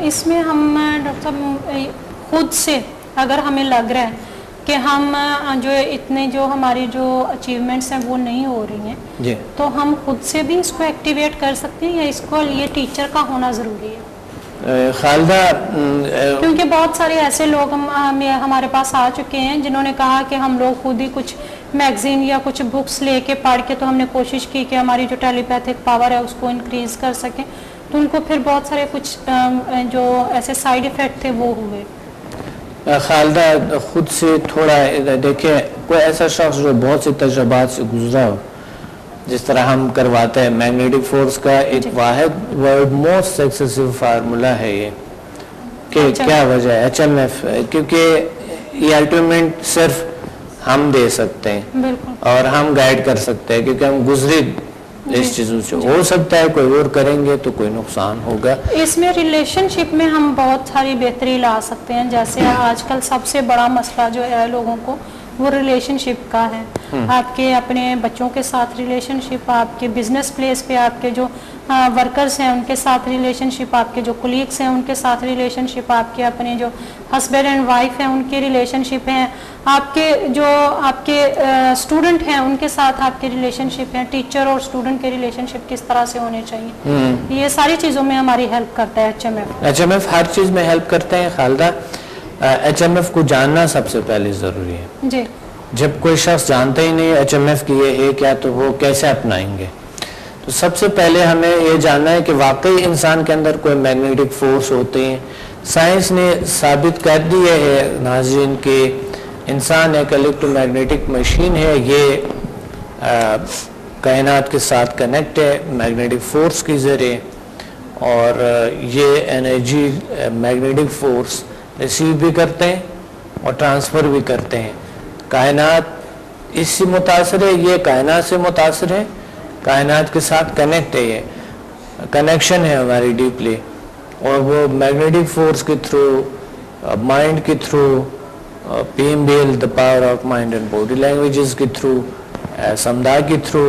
इसमें हम डॉक्टर साहब खुद से अगर हमें लग रहा है कि हम जो हमारी जो अचीवमेंट्स हैं वो नहीं हो रही हैं जी, तो हम खुद से भी इसको एक्टिवेट कर सकते हैं, या इसको लिए टीचर का होना ज़रूरी है? खालिदा, क्योंकि बहुत सारे ऐसे लोग हमारे पास आ चुके हैं जिन्होंने कहा कि हम लोग खुद ही कुछ मैगजीन या कुछ बुक्स लेके पढ़ के तो हमने कोशिश की कि हमारी जो टेलीपैथिक पावर है उसको इंक्रीज कर सकें, तो उनको फिर बहुत सारे कुछ जो ऐसे साइड इफ़ेक्ट थे वो हुए। खालिदा, खुद से थोड़ा देखिए, कोई ऐसा शख्स जो बहुत से तजुर्बात से गुजरा हो, जिस तरह हम करवाते हैं, मैग्नेटिक फोर्स का एक वाहिद मोस्ट सक्सेसफुल फार्मूला है ये कि क्या वजह है HMF, क्योंकि ये अल्टीमेट सिर्फ हम दे सकते हैं और हम गाइड कर सकते हैं, क्योंकि हम गुजरे इस चीज़ों से। हो सकता है कोई और करेंगे तो कोई नुकसान होगा। इसमें रिलेशनशिप में हम बहुत सारी बेहतरी ला सकते हैं। जैसे आजकल सबसे बड़ा मसला जो है लोगों को वो रिलेशनशिप का है। आपके अपने बच्चों के साथ रिलेशनशिप, आपके बिजनेस प्लेस पे आपके जो वर्कर्स हैं उनके साथ रिलेशनशिप, आपके जो कोलीग्स हैं उनके साथ रिलेशनशिप, आपके अपने जो हस्बैंड एंड वाइफ हैं उनके रिलेशनशिप हैं, आपके स्टूडेंट हैं उनके साथ आपके रिलेशनशिप हैं, टीचर और स्टूडेंट के रिलेशनशिप किस तरह से होने चाहिए, ये सारी चीज़ों में हमारी हेल्प करता है HMF। हर चीज़ में हेल्प करते हैं खालिदा। HMF को जानना सबसे पहले ज़रूरी है जी। जब कोई शख्स जानता ही नहीं HMF की ये है क्या, तो वो कैसे अपनाएंगे? तो सबसे पहले हमें ये जानना है कि वाकई इंसान के अंदर कोई मैग्नेटिक फोर्स होते हैं। साइंस ने साबित कर दिया है नाज़रीन कि इंसान एक इलेक्ट्रोमैग्नेटिक मशीन है, ये कायनात के साथ कनेक्ट है मैग्नेटिक फोर्स के ज़रिए, और ये एनर्जी मैग्नेटिक फोर्स रिसीव भी करते हैं और ट्रांसफ़र भी करते हैं। कायनात इससे मुतासर है, ये कायनात से मुतासर है, कायनात के साथ कनेक्ट है, ये कनेक्शन है हमारी डीपली, और वो मैग्नेटिक फोर्स के थ्रू, माइंड के through, PMBL the power of mind and body languages के थ्रू, समुदाय के थ्रू,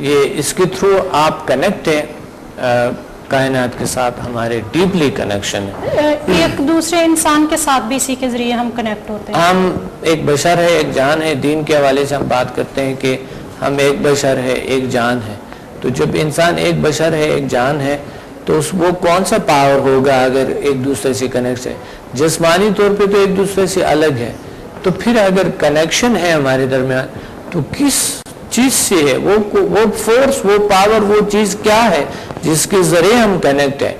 ये इसके थ्रू आप कनेक्ट हैं कायनात के साथ, हमारे डीपली कनेक्शन है। एक दूसरे इंसान के साथ भी इसी के जरिए हम कनेक्ट होते हैं। हम एक बशर है, एक जान है। दीन के हवाले से हम बात करते हैं कि हम एक बशर है, एक जान है। तो जब इंसान एक बशर है, एक जान है, तो वो कौन सा पावर होगा अगर एक दूसरे से कनेक्ट है? जिस्मानी तौर पे तो एक दूसरे से अलग है, तो फिर अगर कनेक्शन है हमारे दरमियान, तो किस चीज़ से है? वो फोर्स, वो पावर, वो चीज़ क्या है जिसके जरिए हम कनेक्ट हैं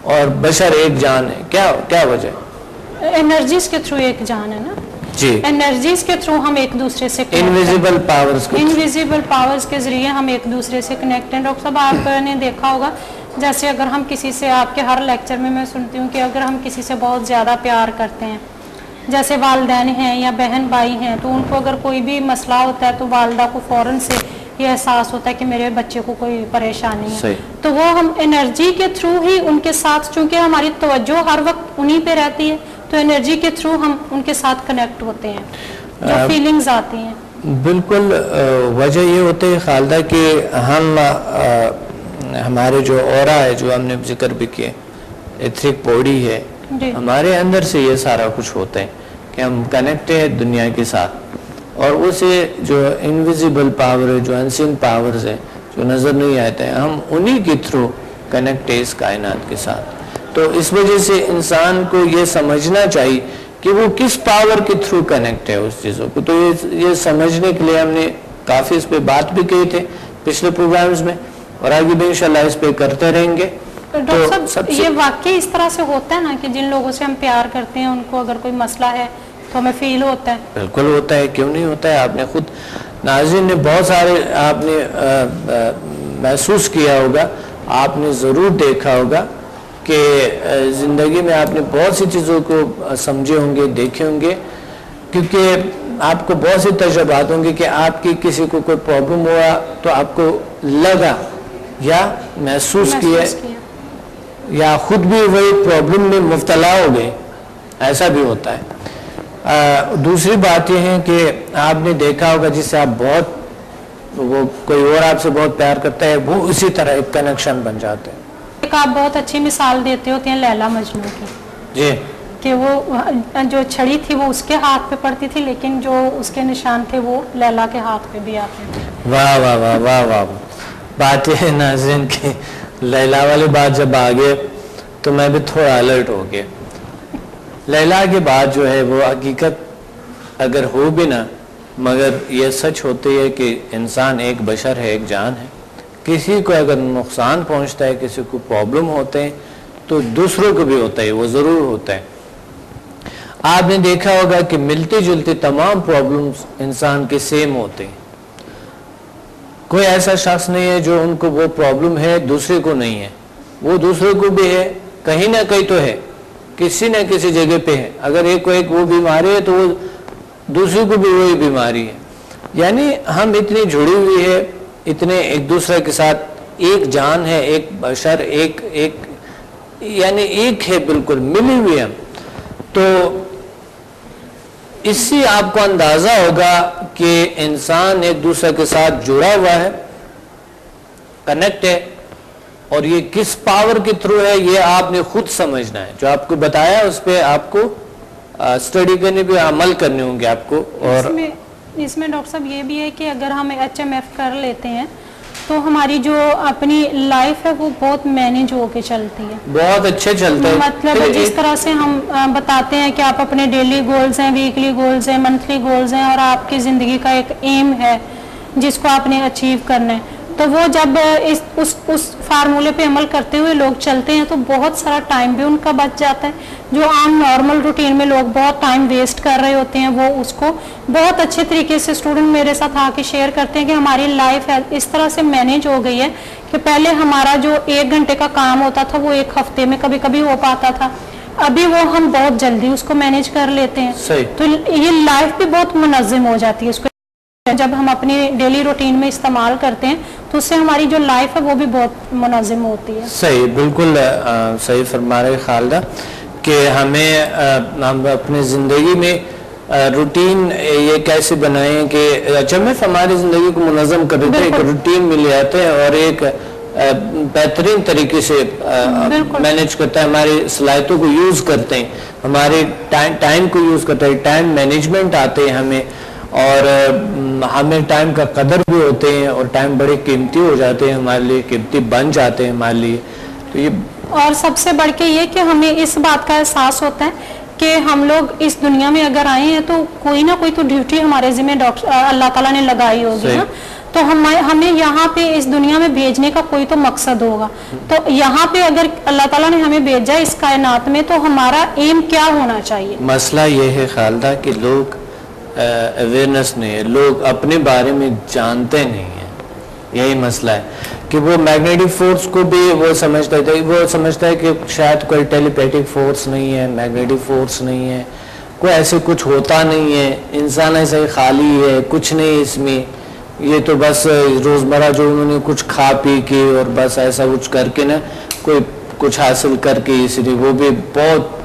और बशर एक जान है, क्या क्या वजह? एनर्जीज के थ्रू एक जान है ना जी, एनर्जीज के थ्रू हम एक दूसरे से इनविजिबल पावर्स इनविजिबल पावर्स के जरिए हम एक दूसरे से कनेक्ट हैं। डॉक्टर साहब आपने देखा होगा, जैसे अगर हम किसी से, आपके हर लेक्चर में मैं सुनती हूँ कि अगर हम किसी से बहुत ज़्यादा प्यार करते हैं, जैसे वालिदैन हैं या बहन भाई हैं, तो उनको अगर कोई भी मसला होता है तो वालदा को फ़ौरन से ये एहसास होता है कि मेरे बच्चे को कोई परेशानी है, तो वो हम एनर्जी के थ्रू ही उनके साथ, चूँकि हमारी तवज्जो हर वक्त उन्हीं पे रहती है, तो एनर्जी के थ्रू हम उनके साथ कनेक्ट होते हैं, जो फीलिंग्स आती हैं। बिल्कुल वजह ये होती है खालदा कि हम हमारे जो ऑरा है, जो हमने जिक्र भी किए, एथरिक बॉडी है, हमारे अंदर से ये सारा कुछ होता है कि हम कनेक्ट है दुनिया के साथ, और उसे जो इनविजिबल पावर है, जो अनसीन पावर्स है, जो नज़र नहीं आते हैं, हम उन्हीं के थ्रू कनेक्ट है इस कायनात के साथ। तो इस वजह से इंसान को ये समझना चाहिए कि वो किस पावर के थ्रू कनेक्ट है उस चीज़ों को। तो ये समझने के लिए हमने काफ़ी इस पे बात भी की थे पिछले प्रोग्राम्स में, और आगे भी इंशाल्लाह इस पे करते रहेंगे। डॉक्टर साहब, ये वाकई इस तरह से होता है ना कि जिन लोगों से हम प्यार करते हैं उनको अगर कोई मसला है तो हमें फील होता है? बिल्कुल होता है, क्यों नहीं होता है। आपने खुद, नाज़रीन ने बहुत सारे आपने महसूस किया होगा, आपने ज़रूर देखा होगा कि ज़िंदगी में आपने बहुत सी चीज़ों को समझे होंगे, देखे होंगे, क्योंकि आपको बहुत से तजुर्बात होंगे कि आपकी किसी को कोई प्रॉब्लम हुआ तो आपको लगा या महसूस किया या खुद भी वही प्रॉब्लम में मुब्तला हो गए, ऐसा भी होता है। दूसरी बात यह है कि आपने देखा होगा जिससे आप बहुत, वो कोई और आपसे बहुत प्यार करता है, वो उसी तरह एक कनेक्शन बन जाते हैं। एक आप बहुत अच्छी मिसाल देते होते हैं लैला मजनू की जी, कि वो जो छड़ी थी वो उसके हाथ पे पड़ती थी, लेकिन जो उसके निशान थे वो लैला के हाथ पे भी आते थे। वाह वाह वाह वाह वाह। बात यह है नाज़रीन की लैला वाली बात जब आ गए तो मैं भी थोड़ा अलर्ट हो गया। लैला के बाद जो है वो हकीकत अगर हो भी ना, मगर ये सच होती है कि इंसान एक बशर है, एक जान है। किसी को अगर नुकसान पहुंचता है, किसी को प्रॉब्लम होते हैं, तो दूसरों को भी होता है, वो ज़रूर होता है। आपने देखा होगा कि मिलती जुलती तमाम प्रॉब्लम्स इंसान के सेम होते हैं। कोई ऐसा शख्स नहीं है जो उनको वो प्रॉब्लम है दूसरे को नहीं है, वो दूसरे को भी है, कहीं ना कहीं तो है, किसी न किसी जगह पे है। अगर एक को एक वो बीमारी है तो वो दूसरे को भी वही बीमारी है। यानी हम इतनी जुड़ी हुई है, इतने एक दूसरे के साथ एक जान है, एक बशर, एक यानी एक है, बिल्कुल मिली हुई हम। तो इससे आपको अंदाजा होगा कि इंसान एक दूसरे के साथ जुड़ा हुआ है, कनेक्ट है, और ये किस पावर के थ्रू है ये आपने खुद समझना है। जो आपको बताया उस पर आपको स्टडी करने पे, अमल करने होंगे आपको। और इसमें डॉक्टर साहब ये भी है कि अगर हम HMF कर लेते हैं तो हमारी जो अपनी लाइफ है वो बहुत मैनेज होके चलती है, बहुत अच्छे चलते हैं। मतलब जिस तरह से हम बताते हैं कि आप अपने डेली गोल्स हैं, वीकली गोल्स हैं, मंथली गोल्स हैं, और आपकी ज़िंदगी का एक एम है जिसको आपने अचीव करना है, तो वो जब उस फार्मूले पे अमल करते हुए लोग चलते हैं तो बहुत सारा टाइम भी उनका बच जाता है। जो आम नॉर्मल रूटीन में लोग बहुत टाइम वेस्ट कर रहे होते हैं, वो उसको बहुत अच्छे तरीके से स्टूडेंट मेरे साथ आके शेयर करते हैं कि हमारी लाइफ इस तरह से मैनेज हो गई है कि पहले हमारा जो 1 घंटे का काम होता था वो 1 हफ्ते में कभी कभी हो पाता था, अभी वो हम बहुत जल्दी उसको मैनेज कर लेते हैं। तो ये लाइफ भी बहुत मुनज़्ज़म हो जाती है उसको जब हम अपनी डेली रूटीन में इस्तेमाल करते हैं, तो उससे हमारी जो लाइफ है वो भी बहुत मुनज़्ज़म होती है। सही, बिल्कुल सही फरमा रहे खालदा कि हमें हम अपनी ज़िंदगी में रूटीन ये कैसे बनाएं कि जब हम हमारी ज़िंदगी को मुनज़्ज़म कर देते हैं, एक रूटीन मिल जाते हैं और एक बेहतरीन तरीके से मैनेज करता है, हमारी सलाहियतों को यूज़ करते हैं, हमारे टाइम को यूज़ करते हैं, टाइम मैनेजमेंट आते हैं हमें, और हमें टाइम का कदर भी होते हैं, और टाइम बड़े कीमती हो जाते हैं हमारे लिए, कीमती बन जाते हैं हमारे लिए। तो ये, और सबसे बढ़ के ये कि हमें इस बात का एहसास होता है कि हम लोग इस दुनिया में अगर आए हैं तो कोई ना कोई तो ड्यूटी हमारे जिम्मे अल्लाह ताला ने लगाई होगी ना। तो हमें यहाँ पे इस दुनिया में भेजने का कोई तो मकसद होगा। तो यहाँ पे अगर अल्लाह ताला ने हमें भेजा इस कायनात में, तो हमारा एम क्या होना चाहिए? मसला ये है खालदा कि लोग अवेयरनेस नहीं है, लोग अपने बारे में जानते नहीं है। यही मसला है कि वो मैग्नेटिक फोर्स को भी वो समझता है कि शायद कोई टेलीपैथिक फोर्स नहीं है, मैग्नेटिक फोर्स नहीं है, कोई ऐसे कुछ होता नहीं है, इंसान ऐसे ही खाली है, कुछ नहीं इसमें, ये तो बस रोज़मर्रा जो उन्होंने कुछ खा पी के और बस ऐसा कुछ करके ना कोई कुछ हासिल करके, इसलिए वो भी बहुत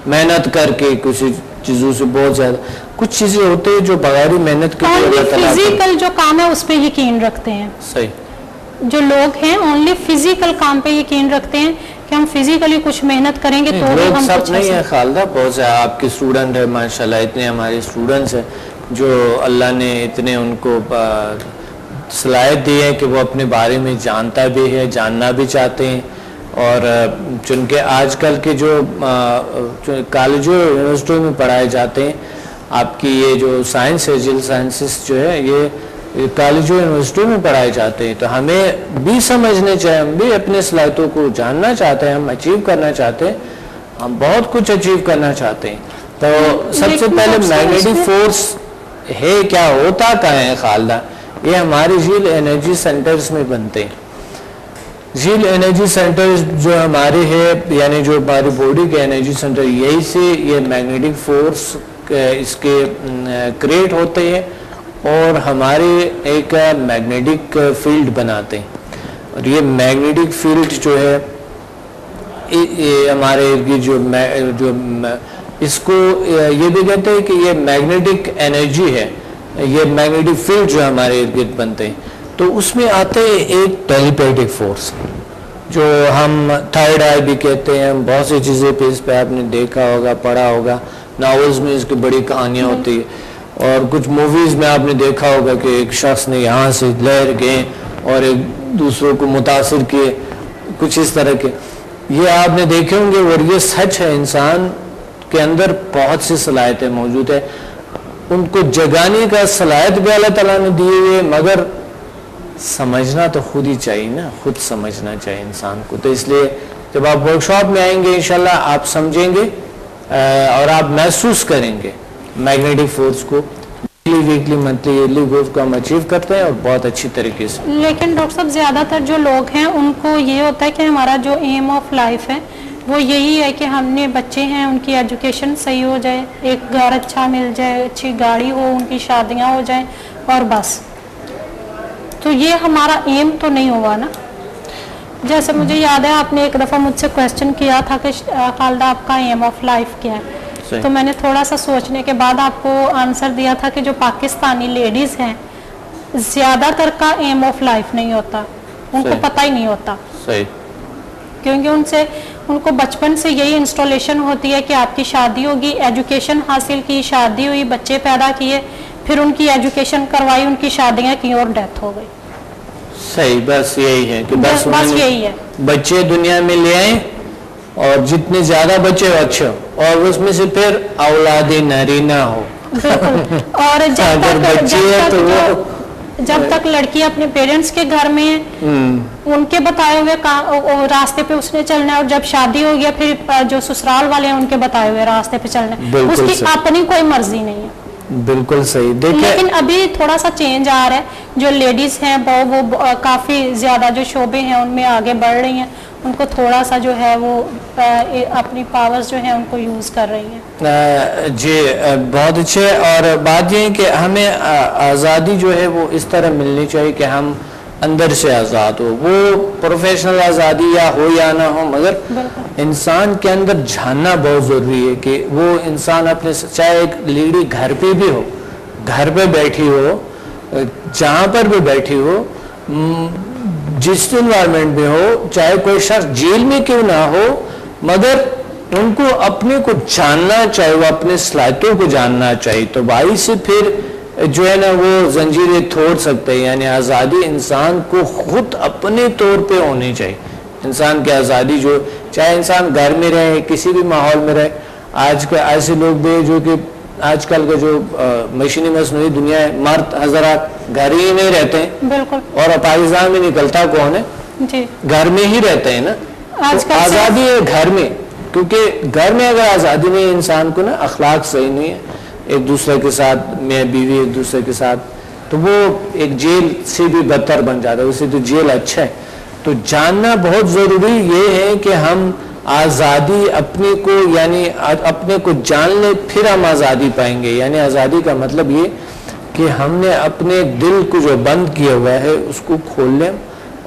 मेहनत करके कुछ चीज़ों से बहुत ज़्यादा कुछ चीज़ें होती है जो बगैर मेहनत के फिजिकल जो काम है उस पर यकीन रखते हैं। सही, जो लोग हैं ओनली फिजिकल काम पे यकीन रखते हैं कि हम फिजिकली कुछ मेहनत करेंगे तो लोग हम सब कुछ नहीं है खालदा, बहुत से आपके स्टूडेंट है माशाल्लाह, इतने हमारे स्टूडेंट्स हैं जो अल्लाह ने इतने उनको सलाहियत दी है कि वो अपने बारे में जानता भी है, जानना भी चाहते हैं। और चूँकि आजकल के जो कॉलेजों यूनिवर्सिटियों में पढ़ाए जाते हैं, आपकी ये जो साइंस है, जिल साइंसेस जो है, ये कॉलेजों यूनिवर्सिटियों में पढ़ाए जाते हैं। तो हमें भी समझने चाहिए, हम भी अपने सलाहियतों को जानना चाहते हैं, हम अचीव करना चाहते हैं, हम बहुत कुछ अचीव करना चाहते हैं। तो सबसे पहले मैग्नेटिक फोर्स है क्या, होता क्या है खालदा, ये हमारे झील एनर्जी सेंटर्स में बनते हैं। झील एनर्जी सेंटर्स जो हमारे है, यानी जो हमारी बॉडी के एनर्जी सेंटर, यही से ये मैग्नेटिक फोर्स इसके क्रिएट होते हैं और हमारे एक मैग्नेटिक फील्ड बनाते हैं। और ये मैग्नेटिक फील्ड जो है ये हमारे जो इसको ये भी कहते हैं कि ये मैग्नेटिक एनर्जी है, ये मैग्नेटिक फील्ड जो हमारे इर्द गिर्द बनते हैं। तो उसमें आते हैं एक टेलीपैथिक फोर्स जो हम थर्ड आई भी कहते हैं। बहुत सी चीज़ें पे इस पर आपने देखा होगा, पढ़ा होगा, नावल्स में इसकी बड़ी कहानियाँ होती है और कुछ मूवीज़ में आपने देखा होगा कि एक शख्स ने यहाँ से लहर गए और एक दूसरों को मुतासिर किए, कुछ इस तरह के ये आपने देखे होंगे। और ये सच है, इंसान के अंदर बहुत सी सलाहियतें मौजूद है, उनको जगाने का सलाहियत भी अल्लाह ताला ने दी हुई है, मगर समझना तो खुद ही चाहिए ना, खुद समझना चाहिए इंसान को। तो इसलिए जब आप वर्कशॉप में आएंगे इंशाल्लाह आप समझेंगे और आप महसूस करेंगे मैग्नेटिक फोर्स को। वीकली मंथली ईयरली गोल्स को हम अचीव करते हैं और बहुत अच्छी तरीके से। लेकिन डॉक्टर साहब ज़्यादातर जो लोग हैं उनको ये होता है कि हमारा जो एम ऑफ लाइफ है वो यही है कि हमने बच्चे हैं, उनकी एजुकेशन सही हो जाए, एक घर अच्छा मिल जाए, अच्छी गाड़ी हो, उनकी शादियाँ हो जाएं और बस। तो ये हमारा एम तो नहीं हुआ ना। जैसे मुझे याद है आपने एक दफ़ा मुझसे क्वेश्चन किया था कि खालदा आपका एम ऑफ लाइफ क्या है, तो मैंने थोड़ा सा सोचने के बाद आपको आंसर दिया था कि जो पाकिस्तानी लेडीज़ हैं ज़्यादातर का एम ऑफ लाइफ नहीं होता, उनको पता ही नहीं होता। सही। क्योंकि उनको बचपन से यही इंस्टॉलेशन होती है कि आपकी शादी होगी, एजुकेशन हासिल की, शादी हुई, बच्चे पैदा किए, फिर उनकी एजुकेशन करवाई, उनकी शादियां की और डेथ हो गई। सही, बस यही है कि बस यही है, बच्चे दुनिया में ले आए और जितने ज्यादा बच्चे अच्छे हो और उसमें से फिर औलादे नारीना हो। और जब तक लड़की अपने पेरेंट्स के घर में है उनके बताए हुए रास्ते पे उसने चलना है, और जब शादी हो गया फिर जो ससुराल वाले हैं उनके बताए हुए रास्ते पे चलना है, उसकी अपनी कोई मर्जी नहीं है। बिल्कुल सही। देखिए लेकिन अभी थोड़ा सा चेंज आ रहा है, जो लेडीज हैं वो काफी ज्यादा जो शोबे हैं उनमें आगे बढ़ रही हैं, उनको थोड़ा सा जो है वो अपनी पावर्स जो है उनको यूज कर रही हैं। जी बहुत अच्छे। और बात ये है कि हमें आज़ादी जो है वो इस तरह मिलनी चाहिए कि हम अंदर से आज़ाद हो, वो प्रोफेशनल आज़ादी या ना हो, मगर इंसान के अंदर जानना बहुत ज़रूरी है कि वो इंसान अपने, चाहे एक लेडी घर पे भी हो, घर पे बैठी हो, जहाँ पर भी बैठी हो, जिस इन्वायरमेंट में हो, चाहे कोई शख्स जेल में क्यों ना हो, मगर उनको अपने को जानना चाहिए, वो अपने सलाहियतों को जानना चाहिए। तो भाई से फिर जो है ना वो जंजीरें तोड़ सकते हैं। यानी आज़ादी इंसान को खुद अपने तौर पे होनी चाहिए। इंसान की आज़ादी जो, चाहे इंसान घर में रहे, किसी भी माहौल में रहे। आज के ऐसे लोग भी जो कि आजकल का जो मशीनी मसनूई दुनिया है, मर्द हजरात घर ही नहीं रहते हैं, बिल्कुल, और पाकिस्तान में निकलता कौन है? जी, घर में ही रहते हैं ना। आजकल तो आज़ादी है घर में, क्योंकि घर में अगर आज़ादी नहीं है इंसान को ना, अखलाक सही नहीं है एक दूसरे के साथ, मैं बीवी एक दूसरे के साथ, तो वो एक जेल से भी बदतर बन जाता है, उससे तो जेल अच्छा है। तो जानना बहुत ज़रूरी ये है कि हम आज़ादी अपने को, यानी अपने को जान ले, फिर हम आज़ादी पाएंगे। यानी आज़ादी का मतलब ये कि हमने अपने दिल को जो बंद किया हुआ है उसको खोल लें,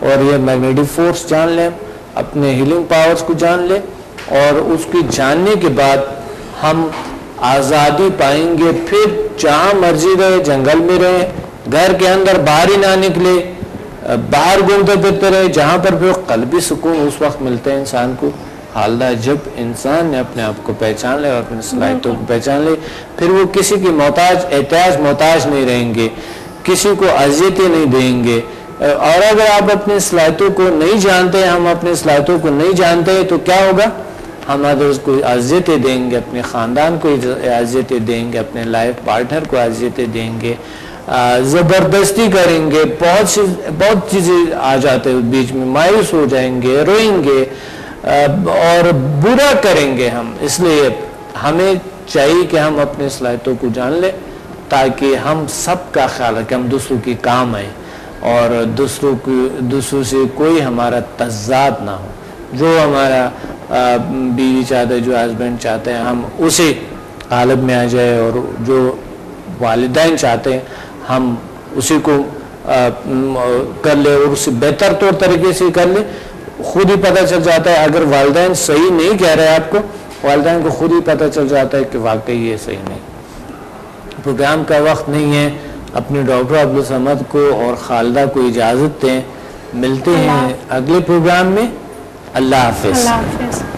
और ये मैग्नेटिक फोर्स जान लें, अपने हीलिंग पावर्स को जान लें, और उसकी जानने के बाद हम आज़ादी पाएंगे। फिर जहाँ मर्जी रहे, जंगल में रहे, घर के अंदर बाहर ही ना निकले, बाहर घूमते फिरते रहे, जहाँ पर भी क़ल्बी सुकून उस वक्त मिलते हैं इंसान को। हालत जब इंसान ने अपने आप को पहचान ले और अपनी सलाहियतों को पहचान ले, फिर वो किसी की मोहताज नहीं रहेंगे, किसी को अज़ियतें नहीं देंगे। और अगर आप अपनी सलाहियतों को नहीं जानते, हम अपनी सलाहियतों को नहीं जानते, तो क्या होगा? हम अदर्स को अज़ियतें देंगे, अपने ख़ानदान को अज़ियतें देंगे, अपने लाइफ पार्टनर को अज़ियतें देंगे, ज़बरदस्ती करेंगे, बहुत चीज़ें आ जाते हैं बीच में, मायूस हो जाएंगे, रोएंगे और बुरा करेंगे हम। इसलिए हमें चाहिए कि हम अपने सलाहियतों को जान लें, ताकि हम सब का ख्याल रखें, हम दूसरों की काम आए, और दूसरों से कोई हमारा तज़ाद ना हो। जो हमारा बीवी चाहते हैं, जो हस्बैंड चाहते हैं, हम उसी हालत में आ जाए, और जो वालिदैन चाहते हैं हम उसी को कर ले, और उससे बेहतर तौर तरीके से कर ले। खुद ही पता चल जाता है, अगर वालिदैन सही नहीं कह रहे आपको, वालिदैन को खुद ही पता चल जाता है कि वाकई ये सही नहीं। प्रोग्राम का वक्त नहीं है, अपने डॉक्टर अब्दुल समद को और खालिदा को इजाज़त दें। मिलते हैं अगले प्रोग्राम में। अल्लाह हाफ़िज़।